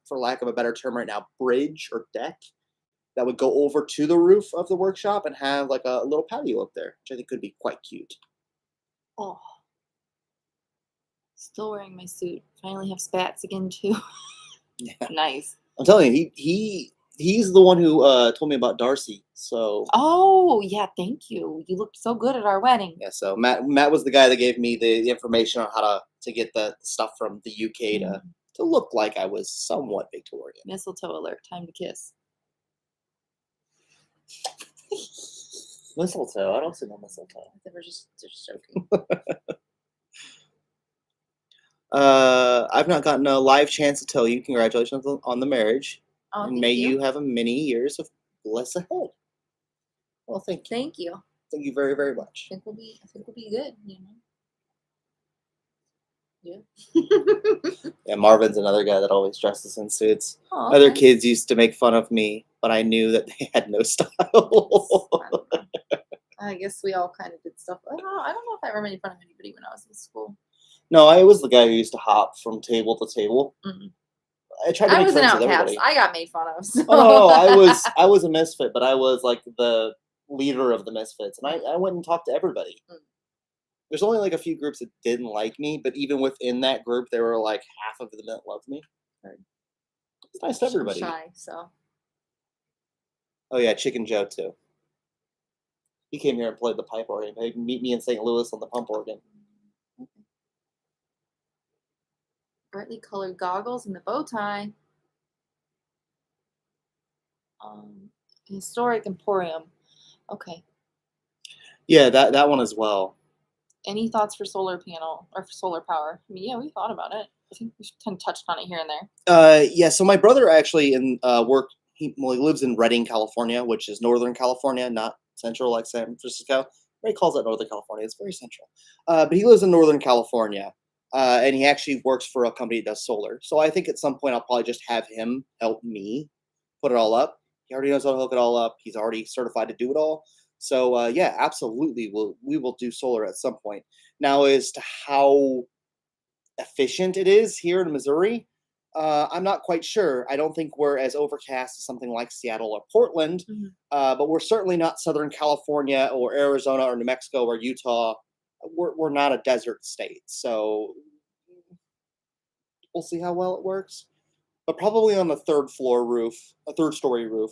for lack of a better term right now, bridge or deck that would go over to the roof of the workshop and have like a little patio up there, which I think could be quite cute. Oh, still wearing my suit. Finally have spats again too. Yeah. Nice. I'm telling you, he's the one who told me about Darcy. So Oh yeah, thank you. You looked so good at our wedding. yeah, so Matt was the guy that gave me the information on how to get the stuff from the UK to look like I was somewhat Victorian. Mistletoe alert! Time to kiss. Mistletoe. I don't see no mistletoe. They were just joking. I've not gotten a live chance to tell you congratulations on the marriage. Oh, And thank may you. you have a many years of bliss ahead. Well, thank you. Thank you. Thank you very, very much. I think we'll be good. You know. Yeah. Yeah, Marvin's another guy that always dresses in suits. Oh, Other okay. kids used to make fun of me, but I knew that they had no style. I don't know. I guess we all kind of did stuff. I don't know if I ever made fun of anybody when I was in school. No, I was the guy who used to hop from table to table. Mm-mm. I tried to I make was an friends with outcast. everybody. I got made fun of. So. Oh no, I was a misfit, but I was like the leader of the misfits, and I went and talked to everybody. Mm. There's only like a few groups that didn't like me, but even within that group, there were like half of them that loved me. It's nice to everybody. I'm shy, so. Oh yeah, Chicken Joe too. He came here and played the pipe organ. He'd meet me in St. Louis on the pump organ. Brightly colored goggles and the bow tie. Historic Emporium. Okay. Yeah, that one as well. Any thoughts for solar panel or for solar power? I mean, yeah, we thought about it. I think we kind of touched on it here and there. Yeah. So my brother actually in work. He lives in Redding, California, which is Northern California, not central like San Francisco. Everybody calls that Northern California. It's very central. But he lives in Northern California, and he actually works for a company that does solar. So I think at some point I'll probably just have him help me put it all up. He already knows how to hook it all up. He's already certified to do it all. So yeah, absolutely, we will do solar at some point. Now, as to how efficient it is here in Missouri, I'm not quite sure. I don't think we're as overcast as something like Seattle or Portland, but we're certainly not Southern California or Arizona or New Mexico or Utah. We're not a desert state, so we'll see how well it works. But probably on the third floor roof, a third story roof,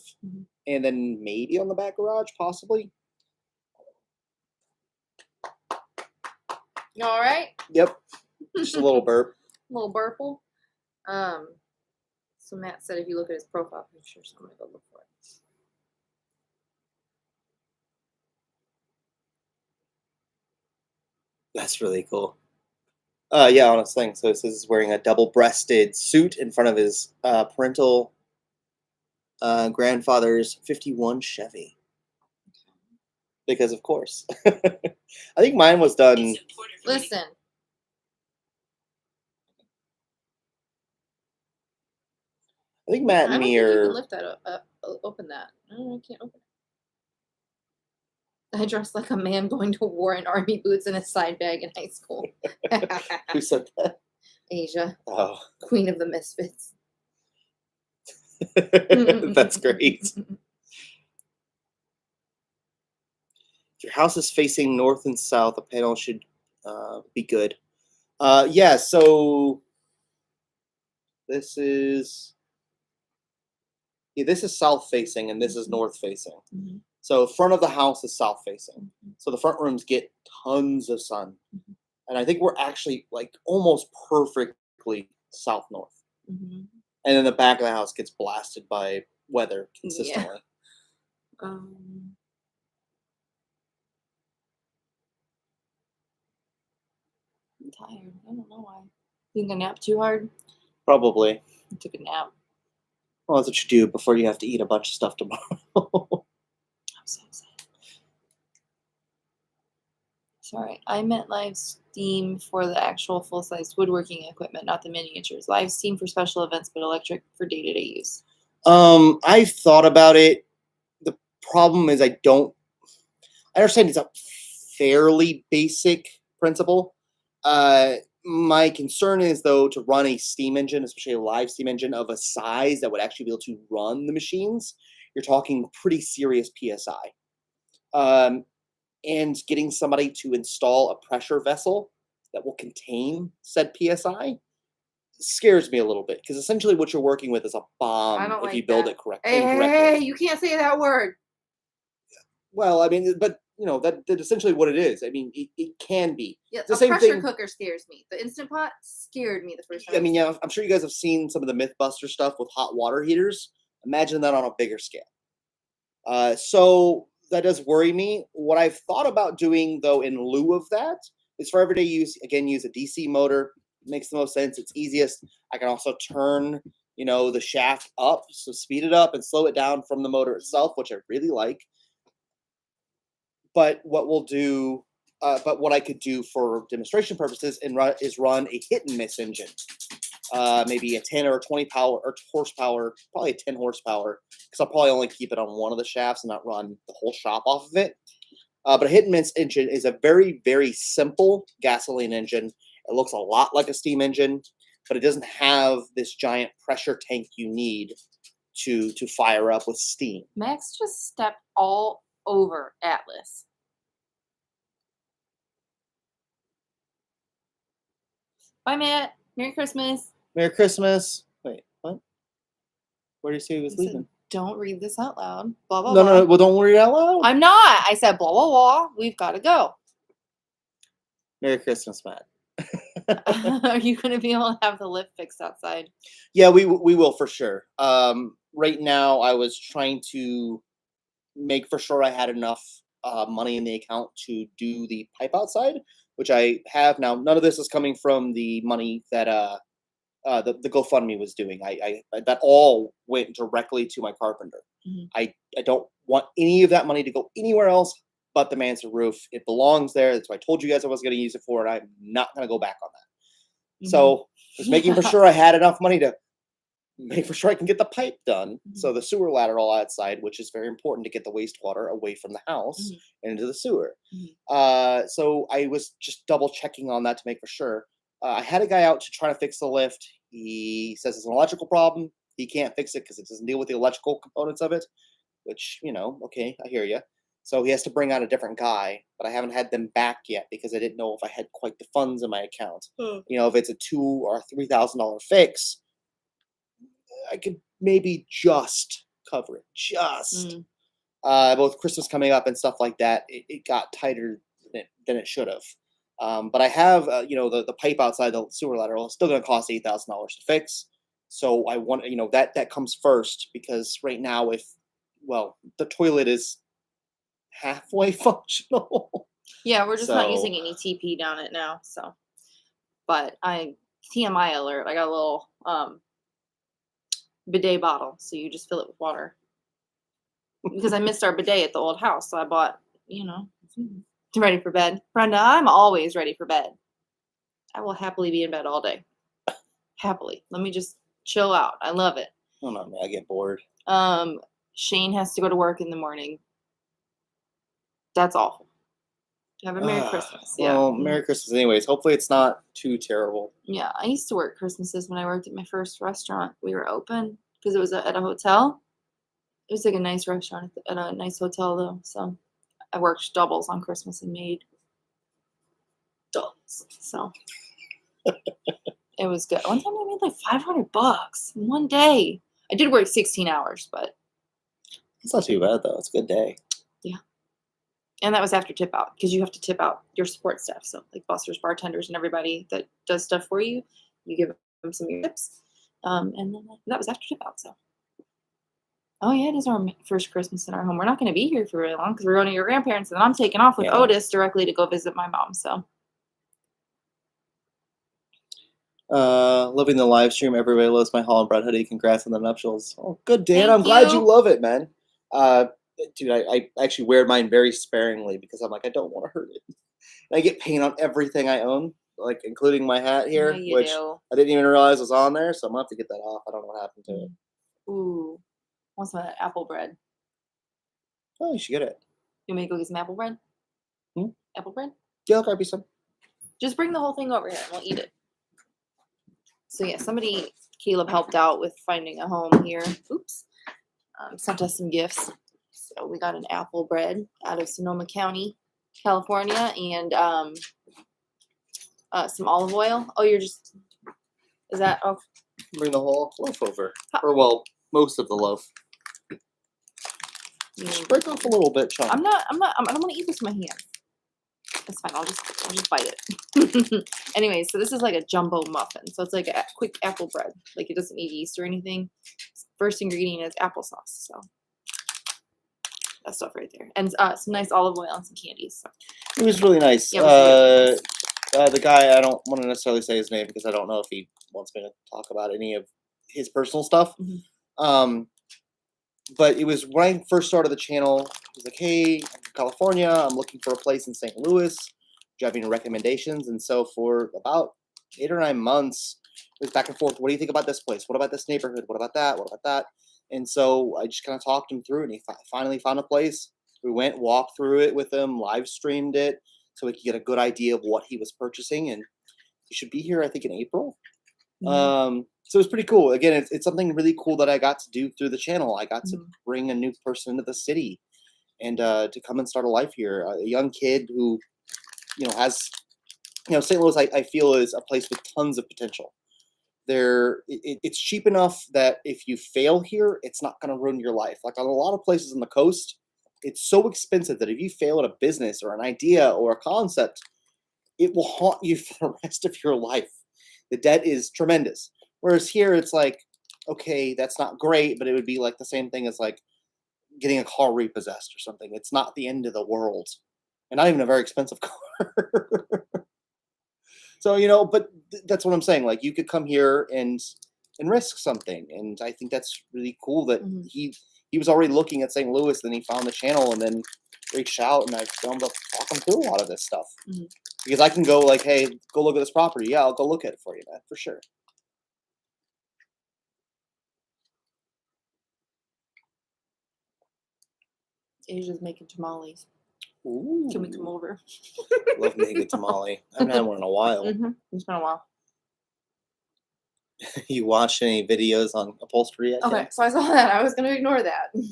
and then maybe on the back garage, possibly. You all right? Yep, just a little burp. A little burple. So Matt said if you look at his profile picture, so I'm gonna go look for it. That's really cool. Yeah, on his thing. So it says he's wearing a double-breasted suit in front of his parental grandfather's '51 Chevy. Because of course, I think mine was done. Listen. I think Matt I and don't me think you are. can lift that up, open that. I can't open it. I dressed like a man going to war in army boots and a side bag in high school. Who said that? Asia, Oh, queen of the misfits. that's great. If your house is facing north and south, a panel should be good. Yeah, so this is south facing and this is north facing. So front of the house is south facing. So the front rooms get tons of sun. And I think we're actually like almost perfectly south north. And then the back of the house gets blasted by weather consistently. Yeah. I'm tired. I don't know why. You think I napped too hard? Probably. I took a nap. Well, that's what you do before you have to eat a bunch of stuff tomorrow. I'm so sad. Sorry, I meant live steam for the actual full-size woodworking equipment, not the miniatures. Live steam for special events, but electric for day-to-day use. I've thought about it. The problem is I understand it's a fairly basic principle, My concern is though to run a steam engine, especially a live steam engine of a size that would actually be able to run the machines. You're talking pretty serious psi. Um, and getting somebody to install a pressure vessel that will contain said psi scares me a little bit because essentially what you're working with is a I bomb don't if you like build that. it Hey, hey, incorrectly. hey, you can't say that word. Well, I mean, but that's essentially what it is. I mean, it can be. Yeah, It's the a same pressure thing. cooker scares me. The Instant Pot scared me the first time I I mean, seen yeah, it. I'm sure you guys have seen some of the MythBuster stuff with hot water heaters. Imagine that on a bigger scale. So that does worry me. What I've thought about doing, though, in lieu of that, is for everyday use. Again, use a DC motor. Makes the most sense. It's easiest. I can also turn, the shaft up, so speed it up and slow it down from the motor itself, which I really like. But what I could do for demonstration purposes is run a hit and miss engine. Maybe a 10 or a 20 power or horsepower, probably a 10 horsepower, because I'll probably only keep it on one of the shafts and not run the whole shop off of it. But a hit and miss engine is a very, very simple gasoline engine. It looks a lot like a steam engine, but it doesn't have this giant pressure tank you need to fire up with steam. Max just stepped all over Atlas. Bye, Matt. Merry Christmas. Merry Christmas. Wait, what? Where do you say he was He said, leaving? don't read this out loud. Blah, blah, No, no, no. blah. Well, don't worry out loud. I'm not. I said, blah, blah, blah. We've got to go. Merry Christmas, Matt. Are you going to be able to have the lift fixed outside? Yeah, we will for sure. Right now, I was trying to make for sure I had enough money in the account to do the pipe outside, which I have now. None of this is coming from the money that the GoFundMe was doing. I that all went directly to my carpenter. Mhm. I don't want any of that money to go anywhere else but the Manson roof. It belongs there. That's what I told you guys I was going to use it for, and I'm not going to go back on that. Mhm. So just making for sure I had enough money to make for sure I can get the pipe done. Mhm. So the sewer lateral outside, which is very important to get the wastewater away from the house Mhm. and into the sewer. Mhm. So I was just double checking on that to make for sure. I had a guy out to try to fix the lift. He says it's an electrical problem. He can't fix it because it doesn't deal with the electrical components of it, which, okay, I hear you. So he has to bring out a different guy, but I haven't had them back yet because I didn't know if I had quite the funds in my account. If it's a $2,000 or $3,000 fix, I could maybe just cover it. Just. Mm. But with Christmas coming up and stuff like that, it got tighter than it should have. But I have, the pipe outside the sewer lateral is still going to cost $8,000 to fix. So I want, that comes first because right now, the toilet is halfway functional. Yeah, we're just not using So any TP down it now. So, but TMI alert. I got a little bidet bottle, so you just fill it with water. Because I missed our bidet at the old house, so I bought, ready for bed. Brenda, I'm always ready for bed. I will happily be in bed all day. Happily. Let me just chill out. I love it. I don't know, man, I get bored. Shane has to go to work in the morning. That's awful. Have a Merry Christmas. Yeah. Well, Merry Christmas, anyways. Hopefully, it's not too terrible. Yeah, I used to work Christmases when I worked at my first restaurant. We were open because it was at a hotel. It was like a nice restaurant at a nice hotel, though. So I worked doubles on Christmas and made doubles. So it was good. One time I made like $500 in one day. I did work 16 hours, but It's not too bad though. It's a good day. yeah. And that was after tip out because you have to tip out your support staff. So like busters, bartenders, and everybody that does stuff for you, you give them some of your tips. And then that was after tip out. So, oh yeah, it is our first Christmas in our home. We're not going to be here for very long because we're going to your grandparents, and then I'm taking off with Yeah. Otis directly to go visit my mom. So, Loving the live stream. Everybody loves my Holland Bread hoodie. Congrats on the nuptials. Oh, good, Dan. Thank I'm glad you you. love it, man. Dude, I actually wear mine very sparingly because I'm like, I don't want to hurt it. And I get paint on everything I own, like including my hat here, Yeah, you which do. I didn't even realize was on there. So I'm gonna have to get that off. I don't know what happened to it. Ooh, want some of that apple bread? Oh, you should get it. You want me to go get some apple bread? Hmm? Apple bread? Yeah, I'll grab you some. Just bring the whole thing over here and we'll eat it. So yeah, Caleb helped out with finding a home here. Oops. Sent us some gifts. So we got an apple bread out of Sonoma County, California, and some olive oil. Oh, is that, oh. Bring the whole loaf over. Or, well, most of the loaf. Just break off a little bit, Sean. I don't want to eat this with my hands. It's fine. I'll just bite it. Anyway, so this is like a jumbo muffin. So it's like a quick apple bread. Like it doesn't need yeast or anything. First ingredient is applesauce. So that stuff right there, and some nice olive oil and some candies. So. It was really nice. Yeah, it was really nice. The guy, I don't want to necessarily say his name because I don't know if he wants me to talk about any of his personal stuff. Mm-hmm. But it was when I first started the channel. He was like, "Hey, I'm from California. I'm looking for a place in St. Louis. Do you have any recommendations?" And so for about 8 or 9 months, it was back and forth. What do you think about this place? What about this neighborhood? What about that? What about that? And so I just kind of talked him through it, and he finally found a place. We went, walked through it with him, live streamed it, so we could get a good idea of what he was purchasing. And he should be here, I think, in April. Mm-hmm. So it was pretty cool. Again, it's something really cool that I got to do through the channel. I got to bring a new person into the city and to come and start a life here. A young kid who, has, St. Louis, I feel, is a place with tons of potential. It's cheap enough that if you fail here, it's not going to ruin your life. Like on a lot of places on the coast, it's so expensive that if you fail at a business or an idea or a concept, it will haunt you for the rest of your life. The debt is tremendous. Whereas here, it's like, okay, that's not great, but it would be like the same thing as like getting a car repossessed or something. It's not the end of the world, and not even a very expensive car. So, but that's what I'm saying. Like you could come here and risk something, and I think that's really cool that he was already looking at St. Louis, then he found the channel, and then reached out, and I filmed up talking through a lot of this stuff because I can go like, hey, go look at this property. Yeah, I'll go look at it for you, man, for sure. Asia's making tamales. Ooh. Can we come over? Love making a tamale. I haven't had one in a while. It's been a while. You watched any videos on upholstery yet? Okay, so I saw that. I was going to ignore that. No,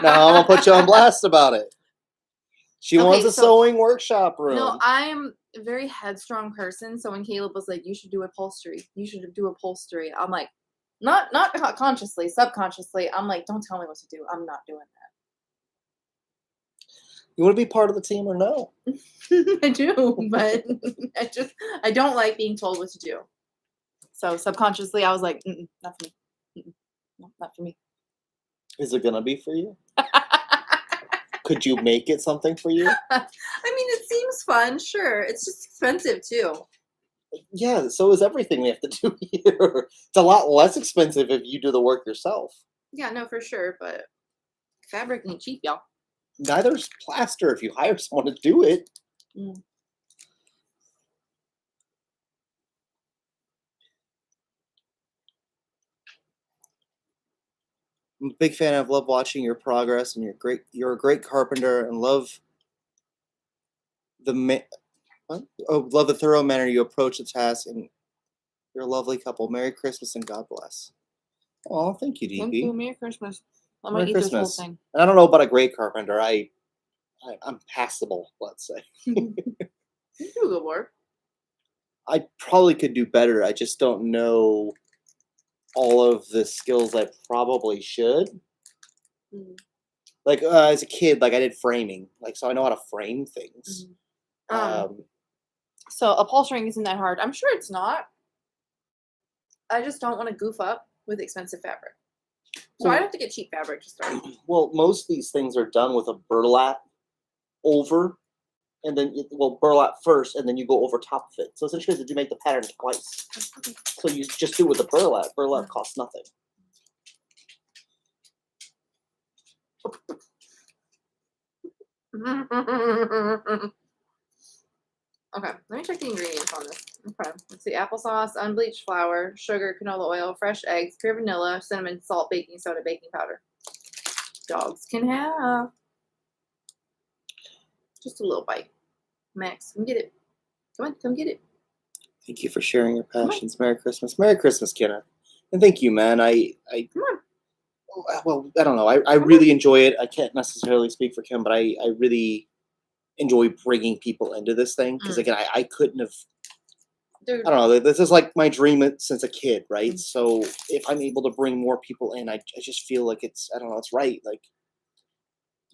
I'm going to put you on blast about it. She wants a sewing workshop room. No, I'm a very headstrong person. So when Caleb was like, you should do upholstery. I'm like, not consciously, subconsciously. I'm like, don't tell me what to do. I'm not doing that. You want to be part of the team or no? I do, but I don't like being told what to do. So subconsciously, I was like, not for me. No, not for me. Is it gonna be for you? Could you make it something for you? I mean, it seems fun. Sure, it's just expensive too. Yeah, so is everything we have to do here. It's a lot less expensive if you do the work yourself. Yeah, no, for sure, but fabric ain't cheap, y'all. Neither's plaster if you hire someone to do it. I'm a big fan. I've loved watching your progress, and you're a great carpenter, and love the thorough manner you approach the task, and you're a lovely couple. Merry Christmas and God bless. Oh, thank you, DP. Thank you. Merry Christmas. I'm gonna eat this whole thing. And I don't know about a great carpenter. I'm passable, let's say. You do good work. I probably could do better. I just don't know all of the skills I probably should. Like as a kid, like I did framing, like so I know how to frame things. So upholstering isn't that hard. I'm sure it's not. I just don't want to goof up with expensive fabric. So I'd have to get cheap fabric to start. Well, most of these things are done with a burlap over, and then burlap first, and then you go over top of it. So essentially, you make the pattern twice. So you just do it with the burlap. Burlap costs nothing. Okay, let me check the ingredients on this. Okay, let's see: applesauce, unbleached flour, sugar, canola oil, fresh eggs, pure vanilla, cinnamon, salt, baking soda, baking powder. Dogs can have just a little bite. Max, can get it. Come on, come get it. Thank you for sharing your Come on. passions. Merry Christmas. Merry Christmas, Kenneth. And thank you, man. Come on. Well, I don't know. I Come really enjoy it. I can't necessarily speak for Kim, but I really enjoy bringing people into this thing because again, I couldn't have. Dude. I don't know. This is like my dream since a kid, right? Mm. So if I'm able to bring more people in, I just feel like it's I don't know. It's right. Like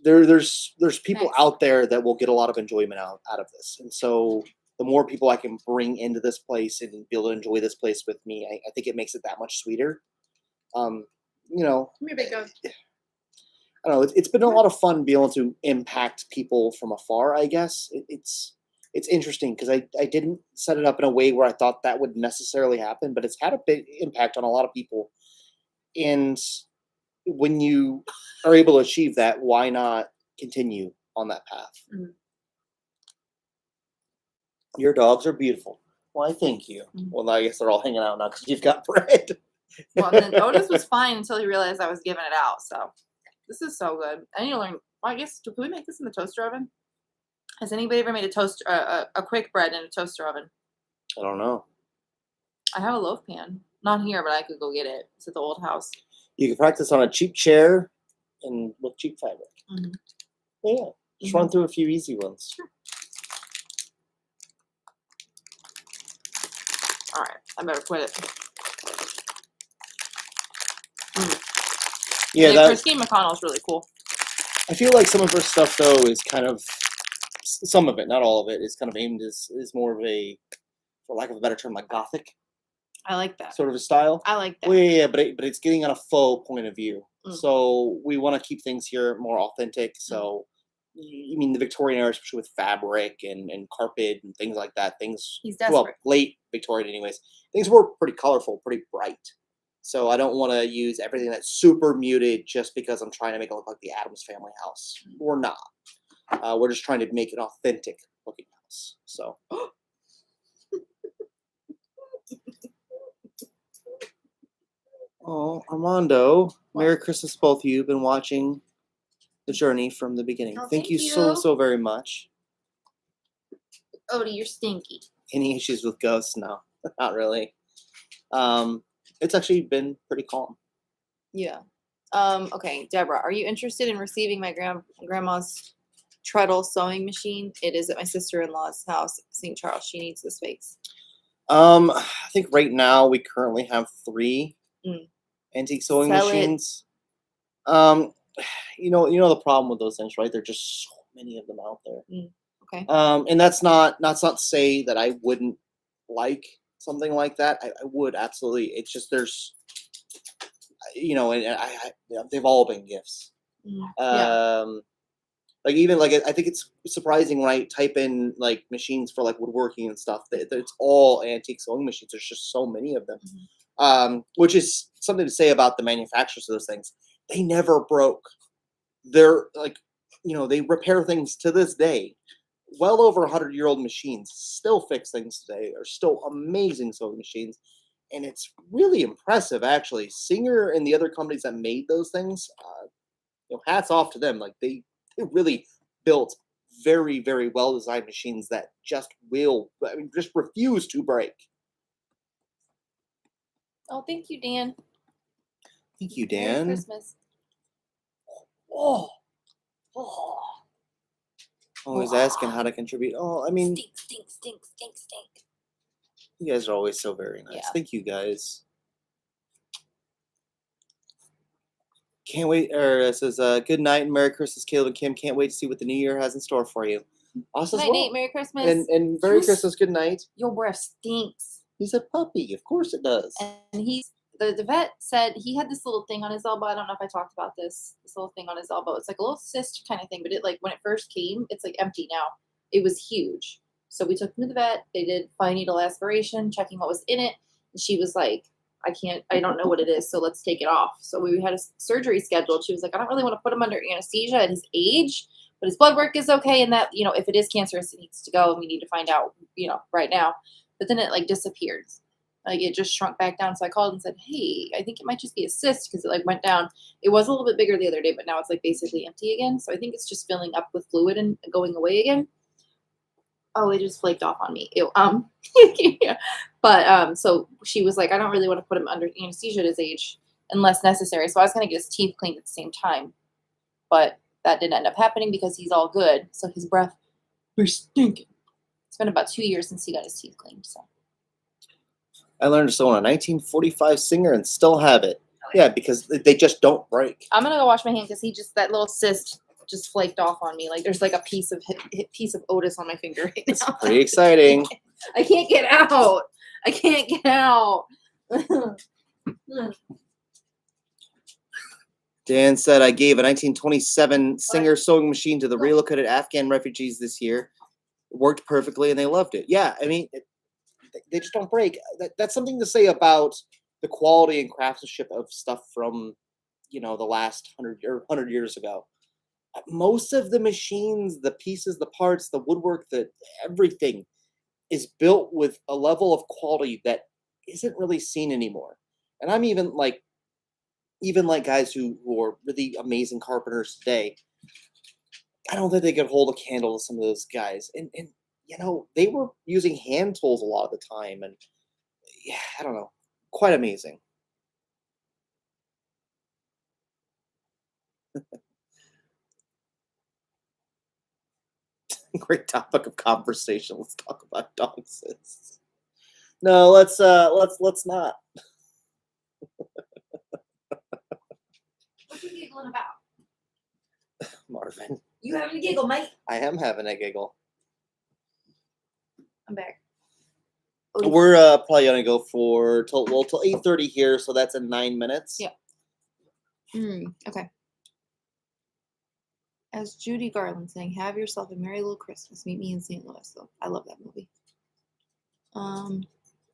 there's people Nice. out there that will get a lot of enjoyment out of this, and so the more people I can bring into this place and be able to enjoy this place with me, I think it makes it that much sweeter. You know, Come here, big guy. I don't know. It's been a lot of fun being able to impact people from afar. I guess it's interesting because I didn't set it up in a way where I thought that would necessarily happen, but it's had a big impact on a lot of people. And when you are able to achieve that, why not continue on that path? Mhm. Your dogs are beautiful. Why, thank you. Mhm. Well, I guess they're all hanging out now because you've got bread. Well, and then Otis was fine until he realized I was giving it out. So this is so good. I need to learn. Well, I guess can we make this in the toaster oven? Has anybody ever made a quick bread in a toaster oven? I don't know. I have a loaf pan. Not here, but I could go get it. It's at the old house. You can practice on a cheap chair and with cheap fabric. Mhm. Yeah, just run through a few easy ones. Sure. All right, I better quit it. Yeah, Like, Christine McConnell's really cool. I feel like some of her stuff though is kind of some of it, not all of it, is kind of aimed as is more of a, for lack of a better term, like gothic I like that. sort of a style. I like that. Well, yeah, but it's getting on a faux point of view. Mm. So we want to keep things here more authentic. So you mean the Victorian era, especially with fabric and carpet and things like that. Things He's well, desperate. late Victorian, anyways. Things were pretty colorful, pretty bright. So I don't want to use everything that's super muted just because I'm trying to make it look like the Addams Family house. We're not. We're just trying to make an authentic looking house. So. Oh, Armando, Merry Christmas, both of you. Been watching the journey from the beginning. Oh, thank you so very much. Odie, you're stinky. Any issues with ghosts? No, not really. It's actually been pretty calm. Yeah. Okay, Deborah, are you interested in receiving my grandma's treadle sewing machine? It is at my sister-in-law's house, St. Charles. She needs the space. I think right now we currently have 3 antique sewing machines. You know the problem with those things, right? There are just so many of them out there. Okay. And that's not to say that I wouldn't like something like that. I would absolutely. It's just there's, and they've all been gifts. Yeah. Like even like I think it's surprising when I type in like machines for like woodworking and stuff that it's all antique sewing machines. There's just so many of them, which is something to say about the manufacturers of those things. They never broke. They're like, they repair things to this day. Well over 100-year-old machines still fix things today. Are still amazing sewing machines, and it's really impressive actually. Singer and the other companies that made those things, hats off to them. Like they really built very, very well designed machines that just refuse to break. Oh, thank you, Dan. Thank you, Merry Dan. Christmas. Oh. Always asking how to contribute. Oh, I mean, Stink. you guys are always so very nice. Yeah. Thank you, guys. Can't wait. Or it says, good night and Merry Christmas, Caleb and Kim. Can't wait to see what the new year has in store for you. Us Good as night, well. Nate. Merry Christmas. And Merry Christmas, good night. Your breath stinks. He's a puppy. Of course it does. And the vet said he had this little thing on his elbow. I don't know if I talked about this little thing on his elbow. It's like a little cyst kind of thing, but it like when it first came, it's like empty now. It was huge. So we took him to the vet. They did fine needle aspiration, checking what was in it. And she was like, I don't know what it is, so let's take it off. So we had a surgery scheduled. She was like, I don't really want to put him under anesthesia at his age, but his blood work is okay. And that, if it is cancerous, it needs to go. And we need to find out, right now. But then it like disappeared. Like it just shrunk back down. So I called and said, hey, I think it might just be a cyst because it like went down. It was a little bit bigger the other day, but now it's like basically empty again. So I think it's just filling up with fluid and going away again. Oh, it just flaked off on me. Ew. Yeah. But so she was like, I don't really want to put him under anesthesia at his age unless necessary. So I was gonna get his teeth cleaned at the same time, but that didn't end up happening because he's all good. So his breath was stinking. It's been about 2 years since he got his teeth cleaned. So I learned to sew on a 1945 Singer and still have it. Yeah, because they just don't break. I'm gonna go wash my hand because that little cyst just flaked off on me. Like there's like a piece of Otis on my finger right now. It's pretty exciting. I can't get out. I can't get out. Dan said, I gave a 1927 Singer sewing machine to the relocated Afghan refugees this year. It worked perfectly and they loved it. Yeah, I mean, they just don't break. That's something to say about the quality and craftsmanship of stuff from, the last 100 years ago. Most of the machines, the pieces, the parts, the woodwork, everything is built with a level of quality that isn't really seen anymore. And I'm even like guys who are really amazing carpenters today, I don't think they could hold a candle to some of those guys. And they were using hand tools a lot of the time. And yeah, I don't know, quite amazing. Great topic of conversation. Let's talk about dog cysts. No, let's not. What are you giggling about? Marvin. You having a giggle, mate? I am having a giggle. I'm back. We're probably gonna go for till 8:30 here, so that's in 9 minutes. Yeah. Okay. As Judy Garland saying, "Have yourself a merry little Christmas. Meet me in St. Louis." Though I love that movie.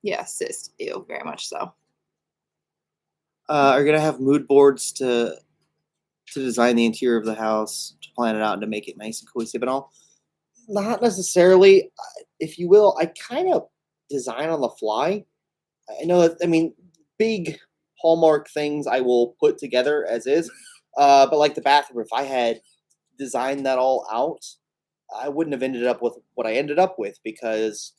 Yeah, cyst. Ew, very much so. Are gonna have mood boards to design the interior of the house, to plan it out, and to make it nice and cohesive and all. Not necessarily, if you will. I kind of design on the fly. I know that. I mean, big hallmark things I will put together as is. But like the bathroom, if I had designed that all out, I wouldn't have ended up with what I ended up with because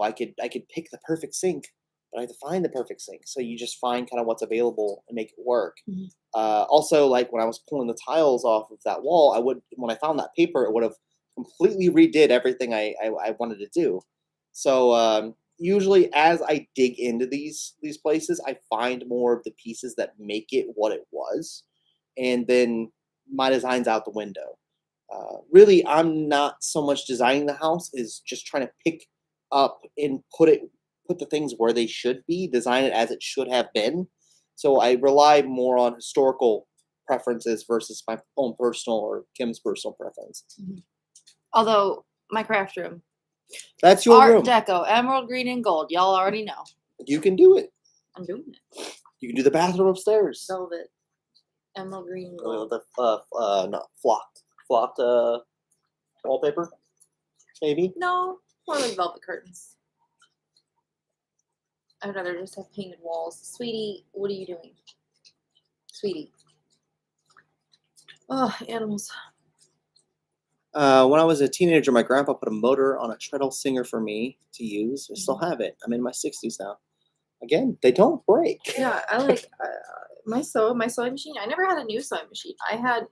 I could pick the perfect sink, but I have to find the perfect sink. So you just find kind of what's available and make it work. Mm-hmm. Also, like when I was pulling the tiles off of that wall, when I found that paper, it would have completely redid everything I wanted to do. So usually, as I dig into these places, I find more of the pieces that make it what it was, and then my design's out the window. Really, I'm not so much designing the house is just trying to pick up and put the things where they should be, design it as it should have been. So I rely more on historical preferences versus my own personal or Kim's personal preference. Mm-hmm. Although my craft room, that's your Art room. Deco, emerald green and gold. Y'all already know. You can do it. I'm doing it. You can do the bathroom upstairs. Velvet, emerald green and gold. gold. No, flocked wallpaper, maybe. No, more like velvet curtains. I'd rather just have painted walls. Sweetie, what are you doing? Sweetie. Oh, animals. When I was a teenager, my grandpa put a motor on a treadle Singer for me to use. I still have it. I'm in my 60s now. Again, they don't break. Yeah, I like my sewing machine. I never had a new sewing machine.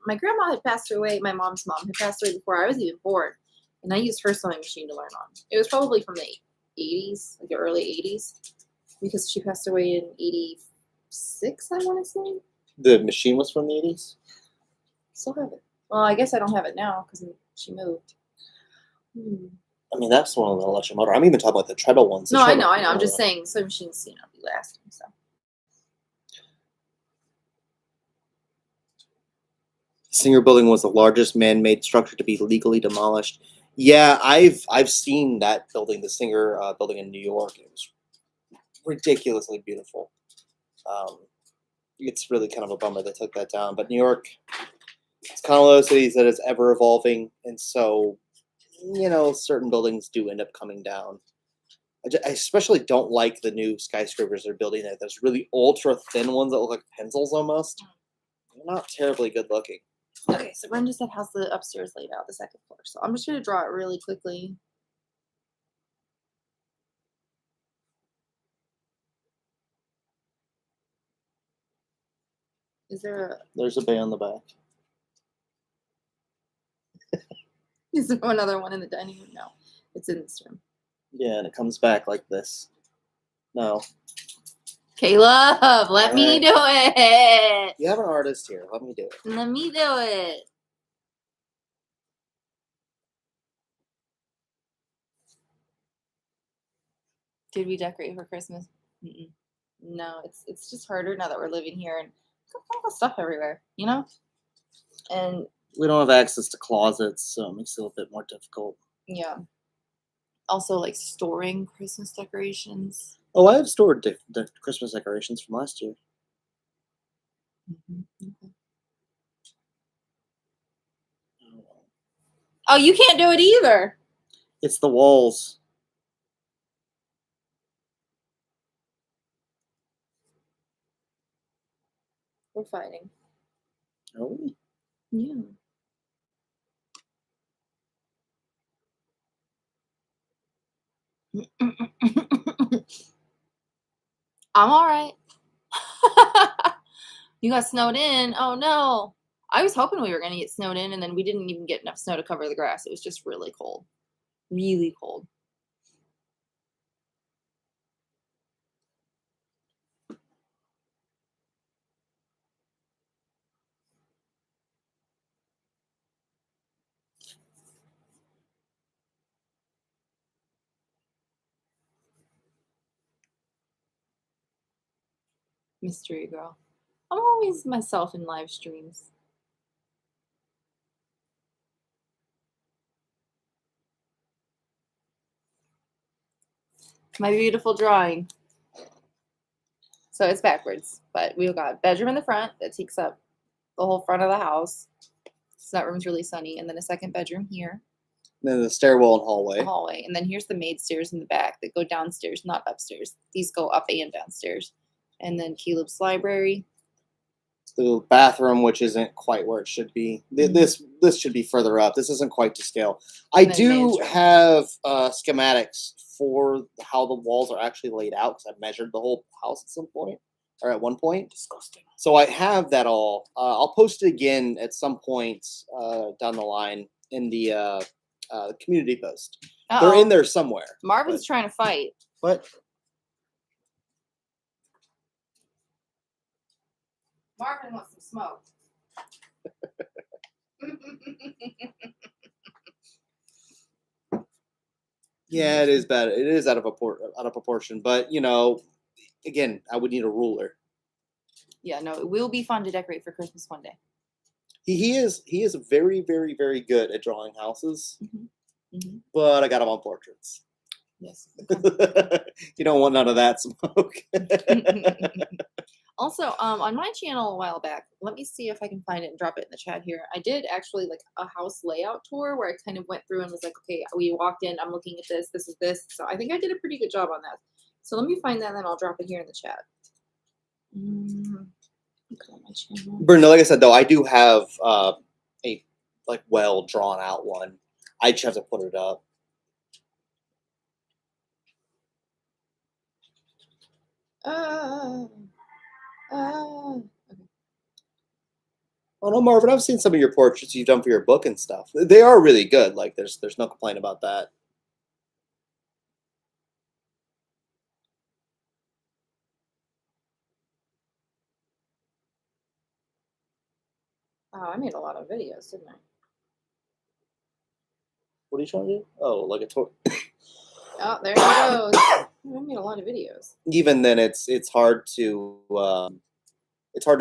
My grandma had passed away. My mom's mom had passed away before I was even born, and I used her sewing machine to learn on. It was probably from the 80s, like the early 80s, because she passed away in 86, I want to say. The machine was from the 80s? Still have it. Well, I guess I don't have it now because she moved. I mean, that's one of the electric motor. I'm even talking about the treadle ones. I know. I'm just saying sewing machines, be lasting, so. Singer building was the largest man-made structure to be legally demolished. Yeah, I've seen that building, the Singer building in New York. It was ridiculously beautiful. It's really kind of a bummer they took that down. But New York, it's kind of one of those cities that is ever evolving, and so certain buildings do end up coming down. I especially don't like the new skyscrapers they're building there. Those really ultra thin ones that look like pencils almost. They're not terribly good looking. Okay, so Brenda said, how's the upstairs laid out, the second floor? So I'm just going to draw it really quickly. Is there There's a bay on the back. is there another one in the dining room? No, it's in this room. Yeah, and it comes back like this. No. Caleb, let me do it. You have an artist here. Let me do it. Let me do it. Did we decorate for Christmas? Mm-mm. No, it's just harder now that we're living here and all the stuff everywhere, you know? And We don't have access to closets, so it makes it a little bit more difficult. yeah. Also, like storing Christmas decorations. Oh, I have stored the Christmas decorations from last year. Okay. Oh, you can't do it either. It's the walls. We're fighting. Are we? Yeah. I'm all right. You got snowed in. Oh no. I was hoping we were going to get snowed in, and then we didn't even get enough snow to cover the grass. It was just really cold. Really cold. Mystery girl. I'm always myself in live streams. My beautiful drawing. So it's backwards, but we've got bedroom in the front that takes up the whole front of the house. So that room's really sunny. And then a second bedroom here, Then the stairwell and the hallway. hallway. And then here's the maid stairs in the back that go downstairs, not upstairs. These go up and downstairs. And then Caleb's library. The bathroom, which isn't quite where it should be. This should be further up. This isn't quite to scale. I then do man's room. have schematics for how the walls are actually laid out because I measured the whole house at some point or at one point. Disgusting. So I have that all. I'll post it again at some point down the line in the community post. They're in there somewhere. Marvin's trying to fight. But Marvin wants some smoke. yeah, it is bad. It is out of proportion. But you know, again, I would need a ruler. Yeah, no, it will be fun to decorate for Christmas one day. He is very, very, very good at drawing houses. Mm-hmm. But I got him on portraits. Yes. You don't want none of that smoke. Also, on my channel a while back, let me see if I can find it and drop it in the chat here. I did actually like a house layout tour where I kind of went through and was like, okay, we walked in, I'm looking at this, this is this. So I think I did a pretty good job on that. So let me find that and then I'll drop it here in the chat. Okay, my channel. Bruno, like I said though, I do have a like well drawn out one. I just have to put it up. Okay. Oh no, Marvin, I've seen some of your portraits you've done for your book and stuff. They are really good. Like there's no complaint about that. Oh, I made a lot of videos, didn't I? What are you trying to do? Oh, like a tour. Oh, there he goes. I made a lot of videos. Even then, it's hard to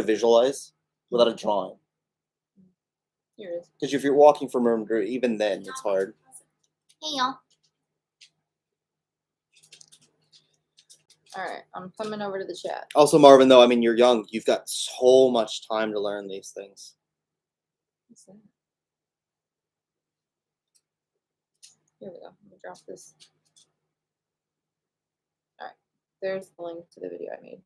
visualize without a drawing. Here it is. Because if you're walking from room to room, even then it's hard. Hey y'all. All right, I'm coming over to the chat. Also, Marvin, though, I mean, you're young. You've got so much time to learn these things. What's that? Here we go. Let me drop this. All right, there's the link to the video I made.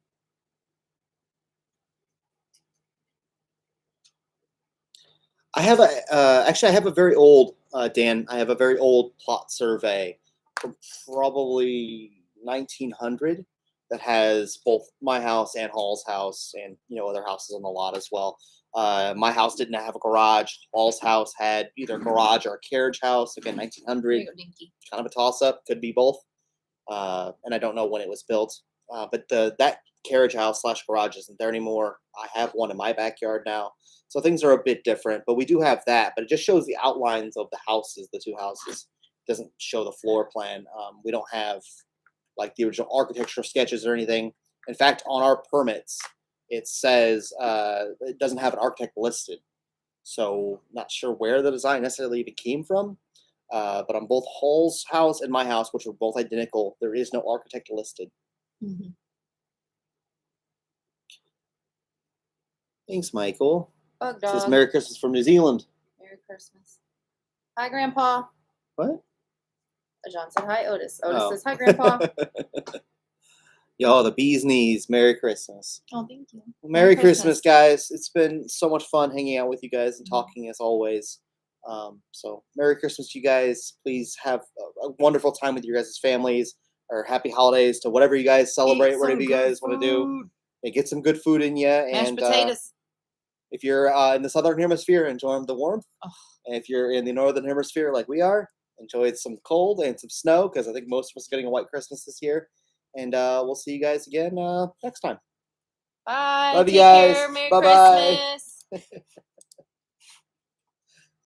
I have actually I have a very old Dan. I have a very old plot survey from probably 1900 that has both my house and Hall's house, and other houses on the lot as well. My house didn't have a garage. Hall's house had either a garage or a carriage house. Again, There 1900, you go, Dinky. kind of a toss up. Could be both. And I don't know when it was built. But that carriage house slash garage isn't there anymore. I have one in my backyard now, so things are a bit different. But we do have that. But it just shows the outlines of the houses, the two houses. It doesn't show the floor plan. We don't have like the original architectural sketches or anything. In fact, on our permits, it says it doesn't have an architect listed. So not sure where the design necessarily even came from. But on both Hall's house and my house, which are both identical, there is no architect listed. Mm-hmm. Thanks, Michael. Bug It says dog. Merry Christmas from New Zealand. Merry Christmas. Hi, Grandpa. What? John said hi, Otis. Otis Oh. says hi, Grandpa. Yo, the bee's knees. Merry Christmas. Oh, thank you. Well, Merry Christmas. Christmas, guys. It's been so much fun hanging out with you guys and Mhm. talking as always. So Merry Christmas, you guys. Please have a wonderful time with your guys' families, or happy holidays to whatever you guys celebrate, Eat whatever some you good guys want to do. food. And get some good food in you. Mashed And potatoes. if you're in the southern hemisphere, enjoy the warmth. Oh. And if you're in the northern hemisphere like we are, enjoy some cold and some snow, because I think most of us are getting a white Christmas this year. And we'll see you guys again next time. Bye. Love you Take guys. care. Merry Bye-bye. Christmas.